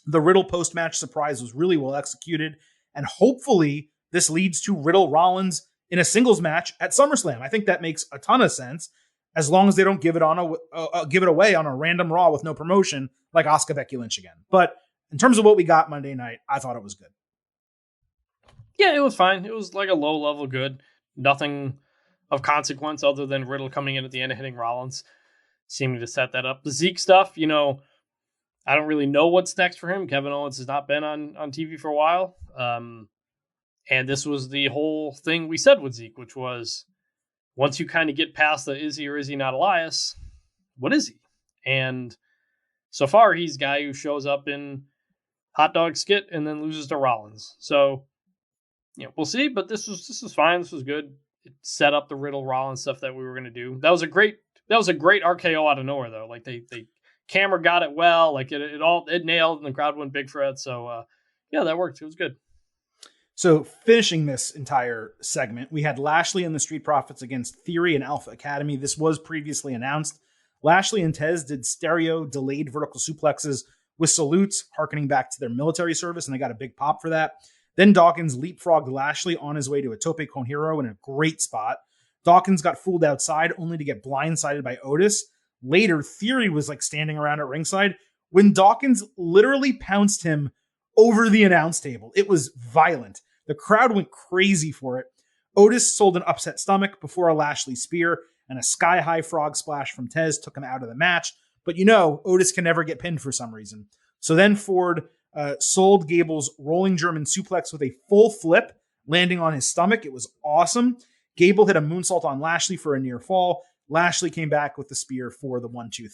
The Riddle post-match surprise was really well executed, and hopefully this leads to Riddle Rollins in a singles match at SummerSlam. I think that makes a ton of sense, as long as they don't give it away on a random Raw with no promotion like Asuka Becky Lynch again. But in terms of what we got Monday night, I thought it was good. Yeah, it was fine. It was like a low level good. Nothing of consequence other than Riddle coming in at the end and hitting Rollins, seeming to set that up. The Zeke stuff, I don't really know what's next for him. Kevin Owens has not been on TV for a while. And this was the whole thing we said with Zeke, which was once you kind of get past the is he or is he not Elias, what is he? And so far, he's a guy who shows up in hot dog skit and then loses to Rollins. So, we'll see. But this was fine. This was good. It set up the Riddle Rollins stuff that we were going to do. That was a great RKO out of nowhere though. Like they camera got it well. Like it nailed, and the crowd went big for it. So that worked. It was good. So finishing this entire segment, we had Lashley and the Street Profits against Theory and Alpha Academy. This was previously announced. Lashley and Tez did stereo delayed vertical suplexes with salutes, harkening back to their military service, and they got a big pop for that. Then Dawkins leapfrogged Lashley on his way to a tope con hero in a great spot. Dawkins got fooled outside only to get blindsided by Otis. Later, Theory was standing around at ringside when Dawkins literally pounced him over the announce table. It was violent. The crowd went crazy for it. Otis sold an upset stomach before a Lashley spear, and a sky-high frog splash from Tez took him out of the match. But Otis can never get pinned for some reason. So then Ford sold Gable's rolling German suplex with a full flip, landing on his stomach. It was awesome. Gable hit a moonsault on Lashley for a near fall. Lashley came back with the spear for the 1-2-3.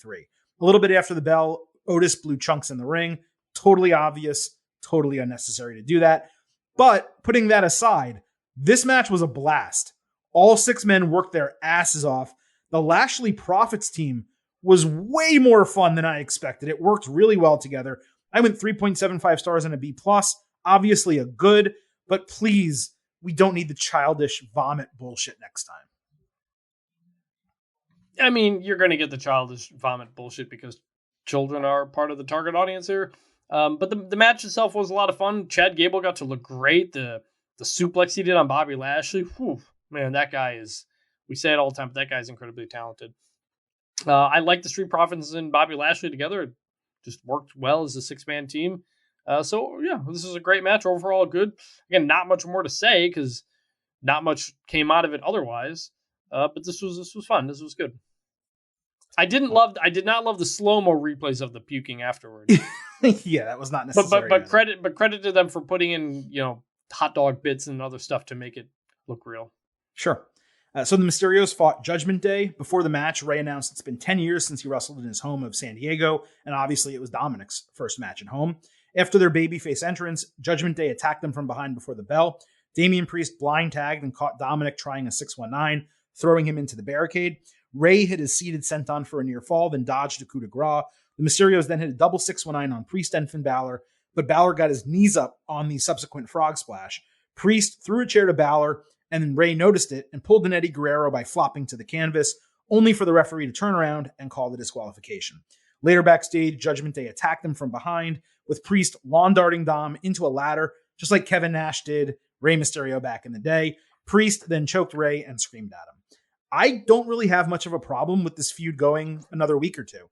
A little bit after the bell, Otis blew chunks in the ring. Totally obvious, totally unnecessary to do that. But putting that aside, this match was a blast. All 6 men worked their asses off. The Lashley Profits team was way more fun than I expected. It worked really well together. I went 3.75 stars and a B+. Obviously a good, but please, we don't need the childish vomit bullshit next time. I mean, you're going to get the childish vomit bullshit because children are part of the target audience here. But the match itself was a lot of fun. Chad Gable got to look great. The suplex he did on Bobby Lashley, whew, man, that guy is, we say it all the time, but that guy's incredibly talented. I like the Street Profits and Bobby Lashley together. It just worked well as a 6-man team. So this is a great match. Overall, good. Again, not much more to say because not much came out of it otherwise. But this was fun. This was good. I did not love the slow-mo replays of the puking afterward. Yeah, that was not necessary. But credit to them for putting in, hot dog bits and other stuff to make it look real. Sure. So the Mysterios fought Judgment Day. Before the match, Ray announced it's been 10 years since he wrestled in his home of San Diego, and obviously it was Dominic's first match at home. After their babyface entrance, Judgment Day attacked them from behind before the bell. Damian Priest blind tagged and caught Dominic trying a 619, throwing him into the barricade. Ray hit his seated senton for a near fall, then dodged a coup de grace. The Mysterios then hit a double 619 on Priest and Finn Balor, but Balor got his knees up on the subsequent frog splash. Priest threw a chair to Balor, and then Ray noticed it and pulled an Eddie Guerrero by flopping to the canvas, only for the referee to turn around and call the disqualification. Later backstage, Judgment Day attacked them from behind, with Priest lawn darting Dom into a ladder, just like Kevin Nash did Rey Mysterio back in the day. Priest then choked Ray and screamed at him. I don't really have much of a problem with this feud going another week or two.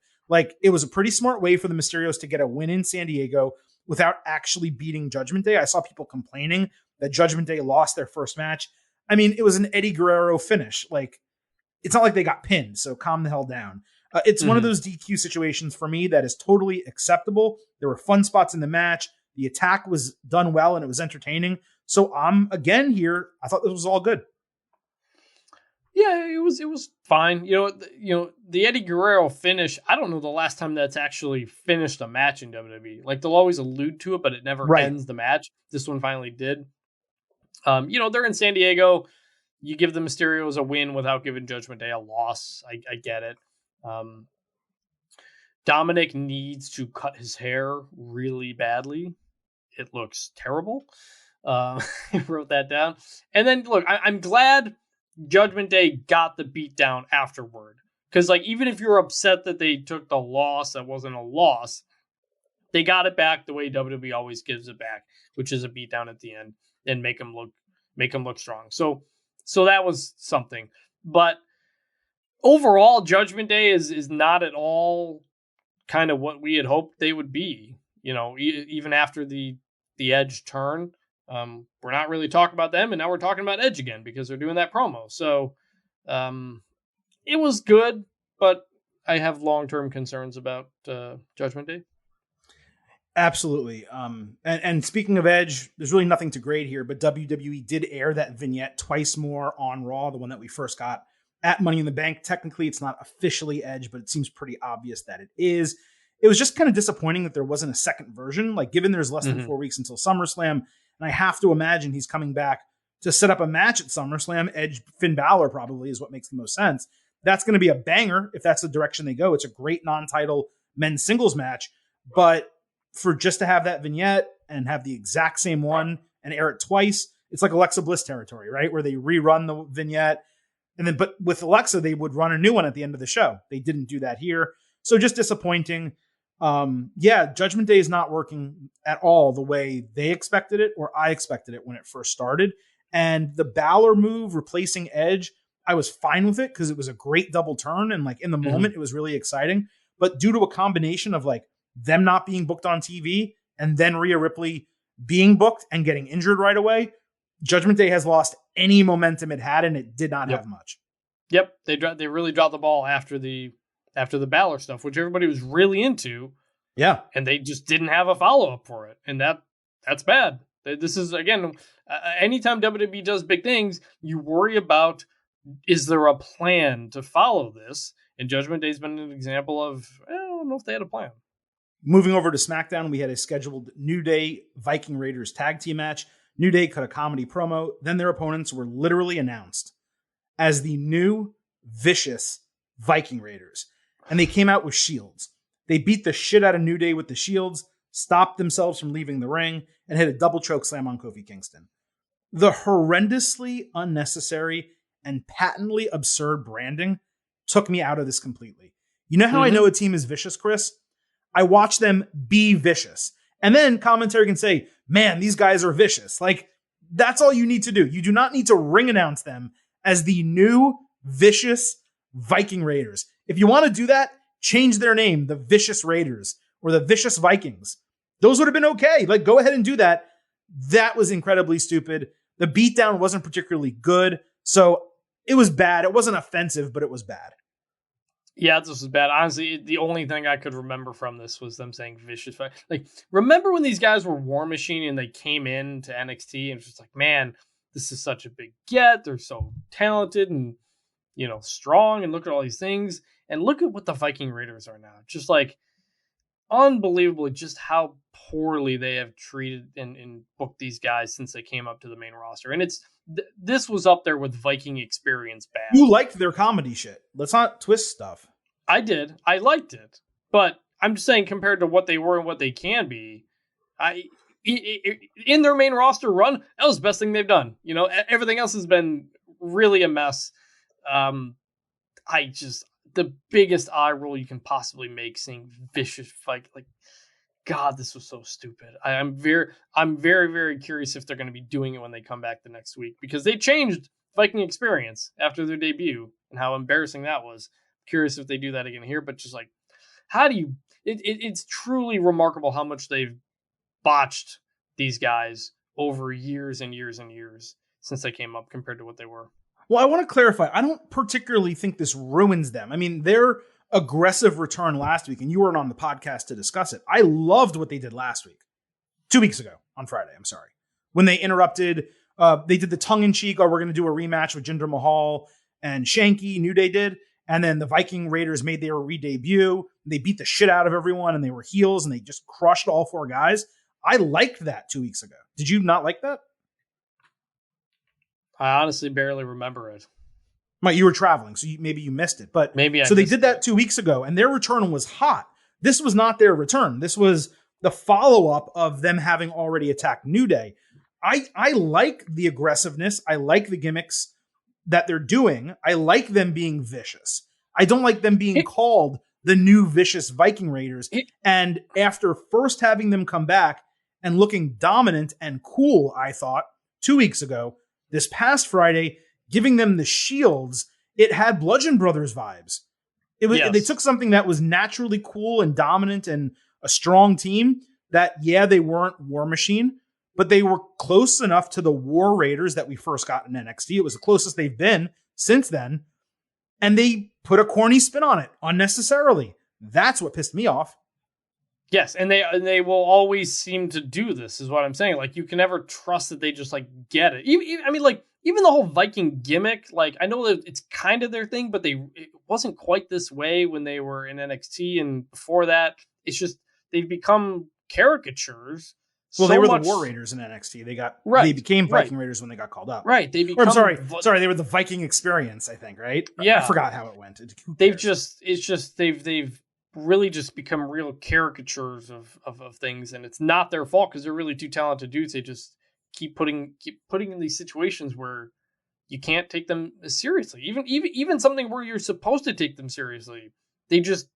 It was a pretty smart way for the Mysterios to get a win in San Diego without actually beating Judgment Day. I saw people complaining that Judgment Day lost their first match. I mean, it was an Eddie Guerrero finish. It's not like they got pinned, so calm the hell down. It's one of those DQ situations for me that is totally acceptable. There were fun spots in the match. The attack was done well and it was entertaining. So I'm again here. I thought this was all good. Yeah, it was fine. The Eddie Guerrero finish, I don't know the last time that's actually finished a match in WWE. They'll always allude to it, but it never ends the match. This one finally did. They're in San Diego. You give the Mysterios a win without giving Judgment Day a loss. I get it. Dominic needs to cut his hair really badly. It looks terrible. I wrote that down. And then, look, I'm glad Judgment Day got the beat down afterward. Because like even if you're upset that they took the loss, that wasn't a loss. They got it back the way WWE always gives it back, which is a beatdown at the end and make them look strong. So that was something. But overall, Judgment Day is not at all kind of what we had hoped they would be. You know, even after the Edge turn, we're not really talking about them, and now we're talking about Edge again because they're doing that promo. So it was good, but I have long-term concerns about Judgment Day. Absolutely. And speaking of Edge, there's really nothing to grade here, but WWE did air that vignette twice more on Raw, the one that we first got at Money in the Bank. Technically, it's not officially Edge, but it seems pretty obvious that it is. It was just kind of disappointing that there wasn't a second version. Like, given there's less than 4 weeks until SummerSlam, and I have to imagine he's coming back to set up a match at SummerSlam. Edge, Finn Balor probably is what makes the most sense. That's going to be a banger if that's the direction they go. It's a great non-title men's singles match, but for just to have that vignette and have the exact same one and air it twice, it's like Alexa Bliss territory, right? Where they rerun the vignette. And then, but with Alexa, they would run a new one at the end of the show. They didn't do that here. So just disappointing. Judgment Day is not working at all the way they expected it or I expected it when it first started. And the Balor move replacing Edge, I was fine with it because it was a great double turn. And like in the moment, it was really exciting. But due to a combination of like them not being booked on TV and then Rhea Ripley being booked and getting injured right away, Judgment Day has lost any momentum it had, and it did not have much. Yep, they really dropped the ball after the Balor stuff, which everybody was really into. Yeah, and they just didn't have a follow up for it, and that's bad. This is again, anytime WWE does big things, you worry about, is there a plan to follow this? And Judgment Day's been an example of, I don't know if they had a plan. Moving over to SmackDown, we had a scheduled New Day Viking Raiders tag team match. New Day cut a comedy promo. Then their opponents were literally announced as the new vicious Viking Raiders. And they came out with shields. They beat the shit out of New Day with the shields, stopped themselves from leaving the ring, and hit a double choke slam on Kofi Kingston. The horrendously unnecessary and patently absurd branding took me out of this completely. You know how I know a team is vicious, Chris? I watch them be vicious. And then commentary can say, man, these guys are vicious. Like, that's all you need to do. You do not need to ring announce them as the new vicious Viking Raiders. If you want to do that, change their name, the Vicious Raiders or the Vicious Vikings. Those would have been okay. Like, go ahead and do that. That was incredibly stupid. The beatdown wasn't particularly good. So it was bad. It wasn't offensive, but it was bad. Yeah, this was bad. Honestly, the only thing I could remember from this was them saying vicious. Like, remember when these guys were War Machine and they came in to NXT and it was just like, man, this is such a big get. They're so talented and, you know, strong, and look at all these things. And look at what the Viking Raiders are now. Just like unbelievably just how poorly they have treated and booked these guys since they came up to the main roster. And this was up there with Viking experience bad. You liked their comedy shit. Let's not twist stuff. I did. I liked it. But I'm just saying, compared to what they were and what they can be, in their main roster run, that was the best thing they've done. You know, everything else has been really a mess. The biggest eye roll you can possibly make seeing vicious fight. Like, God, this was so stupid. I'm very, very curious if they're going to be doing it when they come back the next week, because they changed Viking experience after their debut and how embarrassing that was. Curious if they do that again here, but just like, how do you, it's truly remarkable how much they've botched these guys over years and years and years since they came up compared to what they were. Well, I want to clarify. I don't particularly think this ruins them. I mean, their aggressive return last week, and you weren't on the podcast to discuss it. I loved what they did last week. 2 weeks ago on Friday, I'm sorry. When they interrupted, they did the tongue-in-cheek, we're going to do a rematch with Jinder Mahal and Shanky, New Day did. And then the Viking Raiders made their re-debut. They beat the shit out of everyone, and they were heels, and they just crushed all four guys. I liked that 2 weeks ago. Did you not like that? I honestly barely remember it. Mike, you were traveling, so maybe you missed it. But maybe so they did that 2 weeks ago, and their return was hot. This was not their return. This was the follow-up of them having already attacked New Day. I like the aggressiveness. I like the gimmicks that they're doing. I like them being vicious. I don't like them being called the new vicious Viking Raiders. And after first having them come back and looking dominant and cool, I thought, 2 weeks ago, this past Friday, giving them the shields, it had Bludgeon Brothers vibes. They took something that was naturally cool and dominant and a strong team that, they weren't War Machine, but they were close enough to the War Raiders that we first got in NXT. It was the closest they've been since then. And they put a corny spin on it unnecessarily. That's what pissed me off. Yes, and they will always seem to do this, is what I'm saying. Like, you can never trust that they just, like, get it. Even the whole Viking gimmick, like, I know that it's kind of their thing, but it wasn't quite this way when they were in NXT, and before that, it's just, they've become caricatures. Well, they were the War Raiders in NXT. They became Viking Raiders when they got called up. Right. They become, sorry, they were the Viking Experience, I think, right? Yeah. I forgot how it went. They've really just become real caricatures of things, and it's not their fault because they're really too talented dudes. They just keep putting in these situations where you can't take them seriously. Even something where you're supposed to take them seriously, they just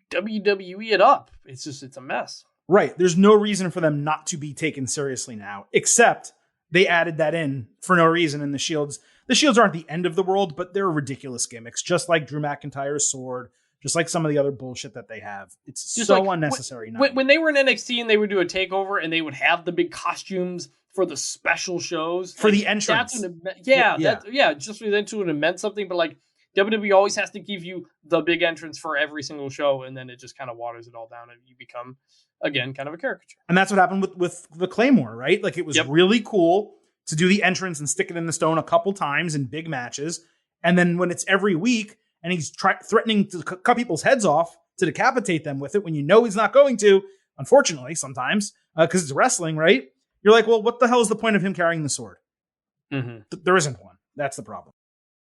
WWE it up. It's a mess. Right. There's no reason for them not to be taken seriously now, except they added that in for no reason in the Shields. The Shields aren't the end of the world, but they're ridiculous gimmicks, just like Drew McIntyre's sword, just like some of the other bullshit that they have. It's just so unnecessary now. When they were in NXT and they would do a takeover and they would have the big costumes for the special shows. For the entrance. Just for the entrance it meant something, but like WWE always has to give you the big entrance for every single show, and then it just kind of waters it all down and you become, again, kind of a caricature. And that's what happened with the Claymore, right? Like, it was really cool to do the entrance and stick it in the stone a couple times in big matches. And then when it's every week and he's threatening to cut people's heads off to decapitate them with it when you know he's not going to, unfortunately, sometimes, because it's wrestling, right? You're like, well, what the hell is the point of him carrying the sword? Mm-hmm. There isn't one. That's the problem.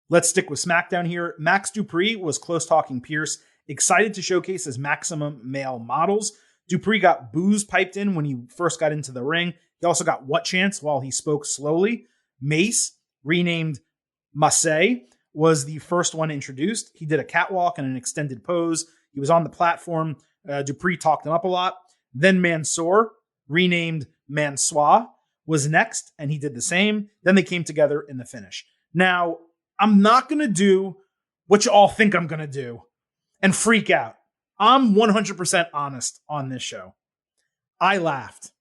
Let's stick with SmackDown here. Max Dupree was close talking Pierce, excited to showcase his maximum male models. Dupree got boos piped in when he first got into the ring. He also got what chance while he spoke slowly. Mace, renamed Massey, was the first one introduced. He did a catwalk and an extended pose. He was on the platform. Dupree talked him up a lot. Then Mansoor, renamed Mansoir, was next, and he did the same. Then they came together in the finish. Now, I'm not going to do what you all think I'm going to do and freak out. I'm 100% honest on this show. I laughed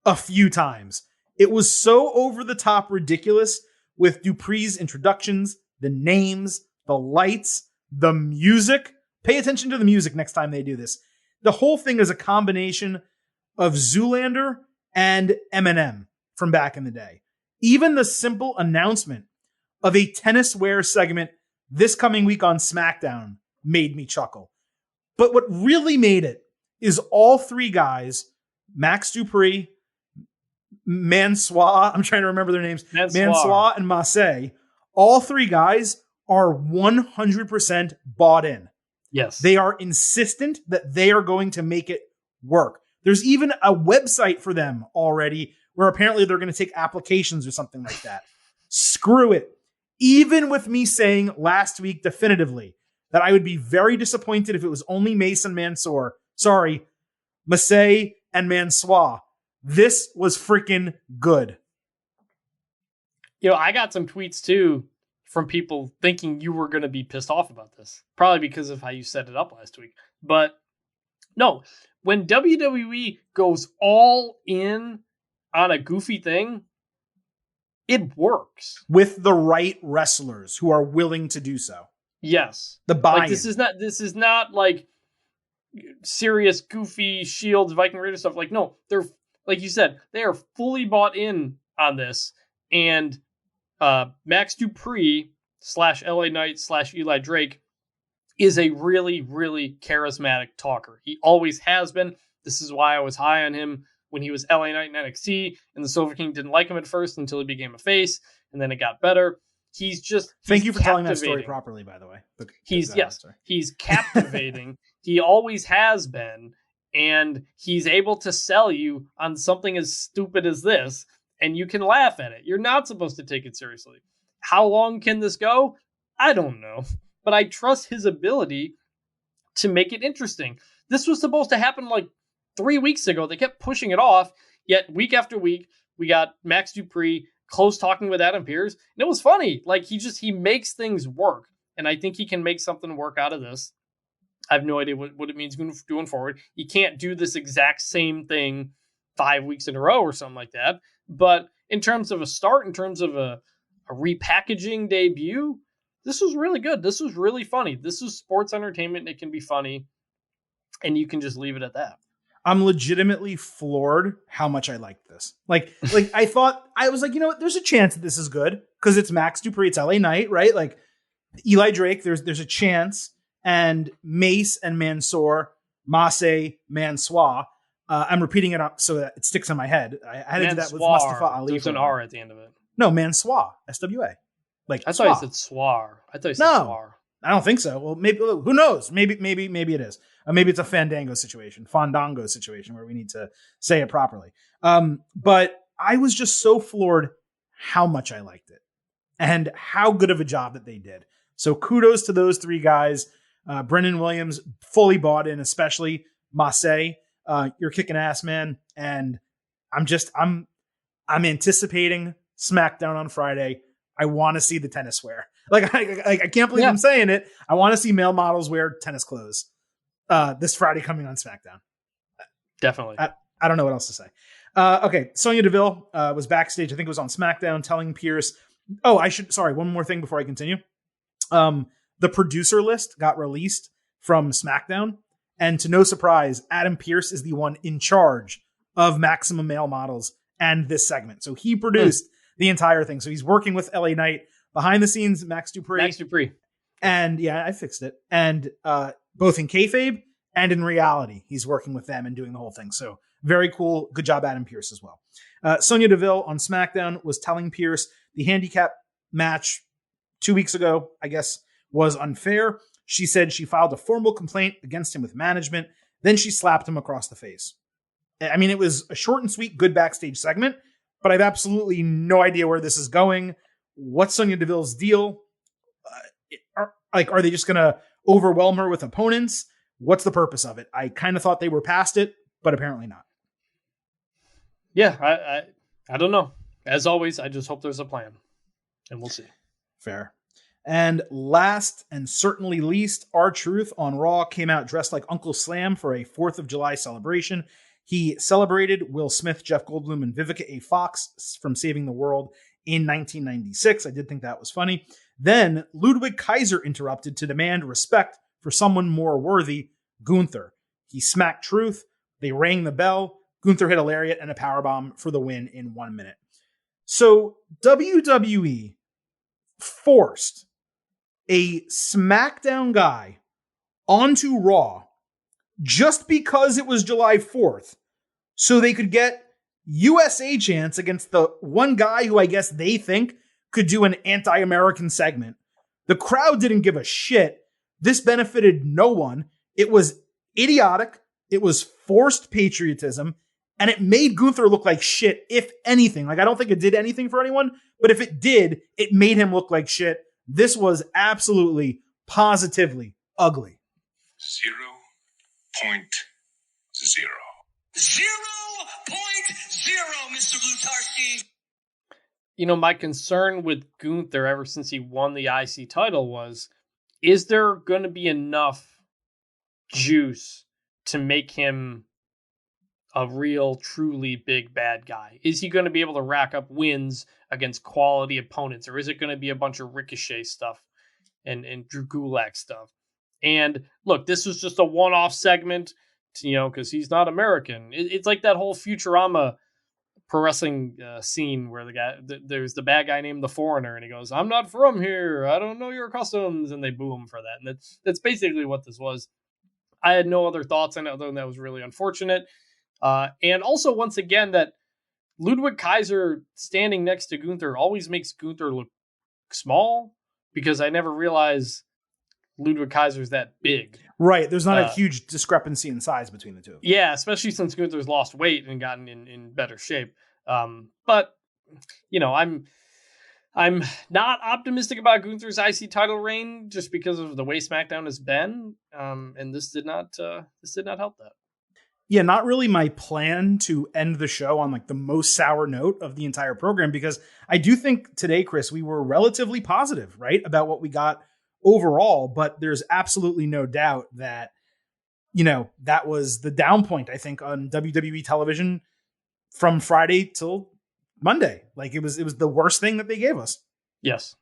a few times. It was so over-the-top ridiculous with Dupree's introductions, the names, the lights, the music. Pay attention to the music next time they do this. The whole thing is a combination of Zoolander and Eminem from back in the day. Even the simple announcement of a tennis wear segment this coming week on SmackDown made me chuckle. But what really made it is all three guys, Max Dupree, Mansoir, I'm trying to remember their names, Mansoir and Massey, all three guys are 100% bought in. Yes. They are insistent that they are going to make it work. There's even a website for them already where apparently they're going to take applications or something like that. Screw it. Even with me saying last week definitively that I would be very disappointed if it was only Mace and Mansoor. Sorry, Massey and Mansoir. This was freaking good. I got some tweets too from people thinking you were going to be pissed off about this. Probably because of how you set it up last week. But no, when WWE goes all in on a goofy thing, it works. With the right wrestlers who are willing to do so. Yes. The buy-in. Like, this is not like serious, goofy Shields, Viking Raider stuff. Like, no, they're, like you said, they are fully bought in on this. And Max Dupree / LA Knight / Eli Drake is a really, really charismatic talker. He always has been. This is why I was high on him when he was LA Knight in NXT, and the Silver King didn't like him at first until he became a face, and then it got better. Thank you for telling that story properly, by the way. He's captivating. He always has been, and he's able to sell you on something as stupid as this, and you can laugh at it. You're not supposed to take it seriously. How long can this go? I don't know. but I trust his ability to make it interesting. This was supposed to happen like 3 weeks ago. They kept pushing it off, yet week after week, we got Max Dupree close talking with Adam Pearce, and it was funny. Like, he makes things work, and I think he can make something work out of this. I have no idea what it means going forward. He can't do this exact same thing 5 weeks in a row or something like that, but in terms of a start, in terms of a repackaging debut, this was really good. This was really funny. This is sports entertainment. It can be funny, and you can just leave it at that. I'm legitimately floored how much I liked this. Like I thought, I was like, you know what? There's a chance that this is good because it's Max Dupree. It's LA Knight, right? Like Eli Drake, there's a chance. And Mace and Mansoor, Mansoor. I'm repeating it up so that it sticks in my head. I had to do that with Mustafa Ali. There's an R at the end of it. No, Mansoor, SWA. Like I thought you said Swar. I thought you said Swar. I don't think so. Well, maybe, who knows? Maybe it is. Maybe it's a Fandango situation where we need to say it properly. But I was just so floored how much I liked it and how good of a job that they did. So kudos to those three guys. Brendan Williams fully bought in, especially Massey. You're kicking ass, man. And I'm anticipating SmackDown on Friday. I want to see the tennis wear. Like I can't believe I'm saying it. I want to see male models wear tennis clothes this Friday coming on SmackDown. Definitely. I don't know what else to say. Okay. Sonya Deville was backstage. I think it was on SmackDown telling Pearce. One more thing before I continue. The producer list got released from SmackDown. And to no surprise, Adam Pearce is the one in charge of Maximum Male Models and this segment. So he produced the entire thing. So he's working with LA Knight behind the scenes, Max Dupree. And yeah, I fixed it. And both in kayfabe and in reality, he's working with them and doing the whole thing. So very cool. Good job, Adam Pearce, as well. Sonya Deville on SmackDown was telling Pearce the handicap match 2 weeks ago, I guess, was unfair. She said she filed a formal complaint against him with management. Then she slapped him across the face. I mean, it was a short and sweet, good backstage segment, but I have absolutely no idea where this is going. What's Sonya Deville's deal? Are they just going to overwhelm her with opponents? What's the purpose of it? I kind of thought they were past it, but apparently not. Yeah, I don't know. As always, I just hope there's a plan, and we'll see. Fair. And last and certainly least, R-Truth on Raw came out dressed like Uncle Slam for a 4th of July celebration. He celebrated Will Smith, Jeff Goldblum, and Vivica A. Fox from saving the world in 1996. I did think that was funny. Then Ludwig Kaiser interrupted to demand respect for someone more worthy, Gunther. He smacked Truth. They rang the bell. Gunther hit a lariat and a powerbomb for the win in 1 minute. So WWE forced a SmackDown guy onto Raw just because it was July 4th so they could get USA chants against the one guy who I guess they think could do an anti-American segment. The crowd didn't give a shit. This benefited no one. It was idiotic. It was forced patriotism. And it made Gunther look like shit, if anything. Like, I don't think it did anything for anyone, but if it did, it made him look like shit. This was absolutely, positively ugly. 0.0. 0.0, Mr. Blutarski. You know, my concern with Gunther ever since he won the IC title was, is there going to be enough juice to make him a real, truly big bad guy? Is he going to be able to rack up wins against quality opponents, or is it going to be a bunch of Ricochet stuff and Drew Gulak stuff? And look, this was just a one-off segment, you know, because he's not American. It's like that whole Futurama pro wrestling scene where there's the bad guy named the Foreigner, and he goes, "I'm not from here. I don't know your customs," and they boo him for that. And that's basically what this was. I had no other thoughts on it other than that was really unfortunate. And also, once again, that Ludwig Kaiser standing next to Gunther always makes Gunther look small, because I never realized Ludwig Kaiser's that big. Right. There's not a huge discrepancy in size between the two. Yeah, especially since Gunther's lost weight and gotten in better shape. But, you know, I'm not optimistic about Gunther's IC title reign just because of the way SmackDown has been, and this did not help that. Yeah, not really my plan to end the show on like the most sour note of the entire program, because I do think today, Chris, we were relatively positive, right, about what we got overall, but there's absolutely no doubt that, you know, that was the down point, I think, on WWE television from Friday till Monday. Like it was the worst thing that they gave us. Yes.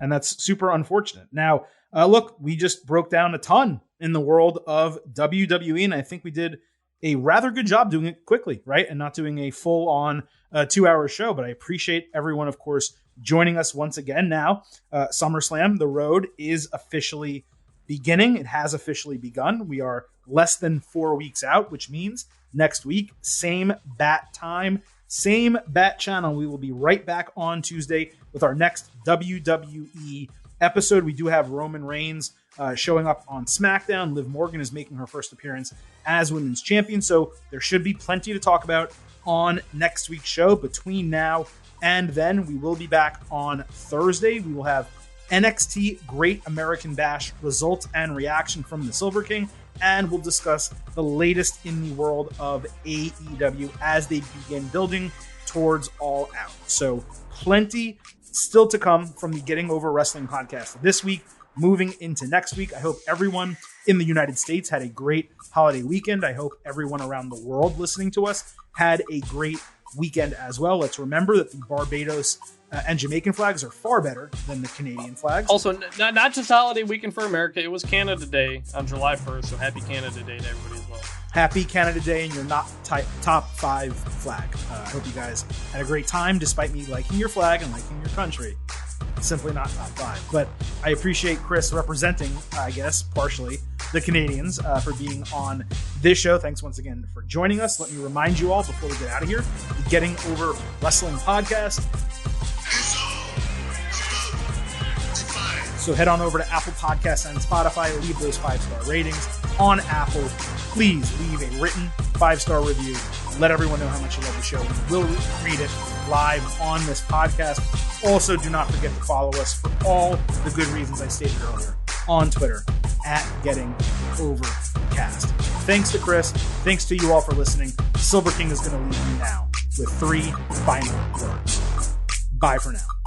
And that's super unfortunate. Now, look, we just broke down a ton in the world of WWE, and I think we did a rather good job doing it quickly, right? And not doing a full-on 2-hour show. But I appreciate everyone, of course, joining us once again. Now, SummerSlam, the road is officially beginning. It has officially begun. We are less than 4 weeks out, which means next week, same bat time, same bat channel. We will be right back on Tuesday with our next WWE episode. We do have Roman Reigns showing up on SmackDown. Liv Morgan is making her first appearance as Women's Champion. So there should be plenty to talk about on next week's show. Between now and then, we will be back on Thursday. We will have NXT Great American Bash results and reaction from the Silver King. And we'll discuss the latest in the world of AEW as they begin building towards All Out. So plenty still to come from the Getting Over Wrestling podcast this week. Moving into next week, I hope everyone in the United States had a great holiday weekend. I hope everyone around the world listening to us had a great weekend as well. Let's remember that the Barbados and Jamaican flags are far better than the Canadian flags. Also, not just holiday weekend for America. It was Canada Day on July 1st, so happy Canada Day to everybody as well. Happy Canada Day and your not top 5 flag. I hope you guys had a great time despite me liking your flag and liking your country. Simply not top 5. But I appreciate Chris representing, I guess, partially the Canadians for being on this show. Thanks once again for joining us. Let me remind you all before we get out of here, the Getting Over Wrestling podcast. So head on over to Apple Podcasts and Spotify. Leave those 5-star ratings on Apple. Please leave a written 5-star review. Let everyone know how much you love the show. We'll read it live on this podcast. Also, do not forget to follow us for all the good reasons I stated earlier on Twitter at Getting Overcast. Thanks to Chris. Thanks to you all for listening. Silver King is going to leave you now with 3 final words. Bye for now.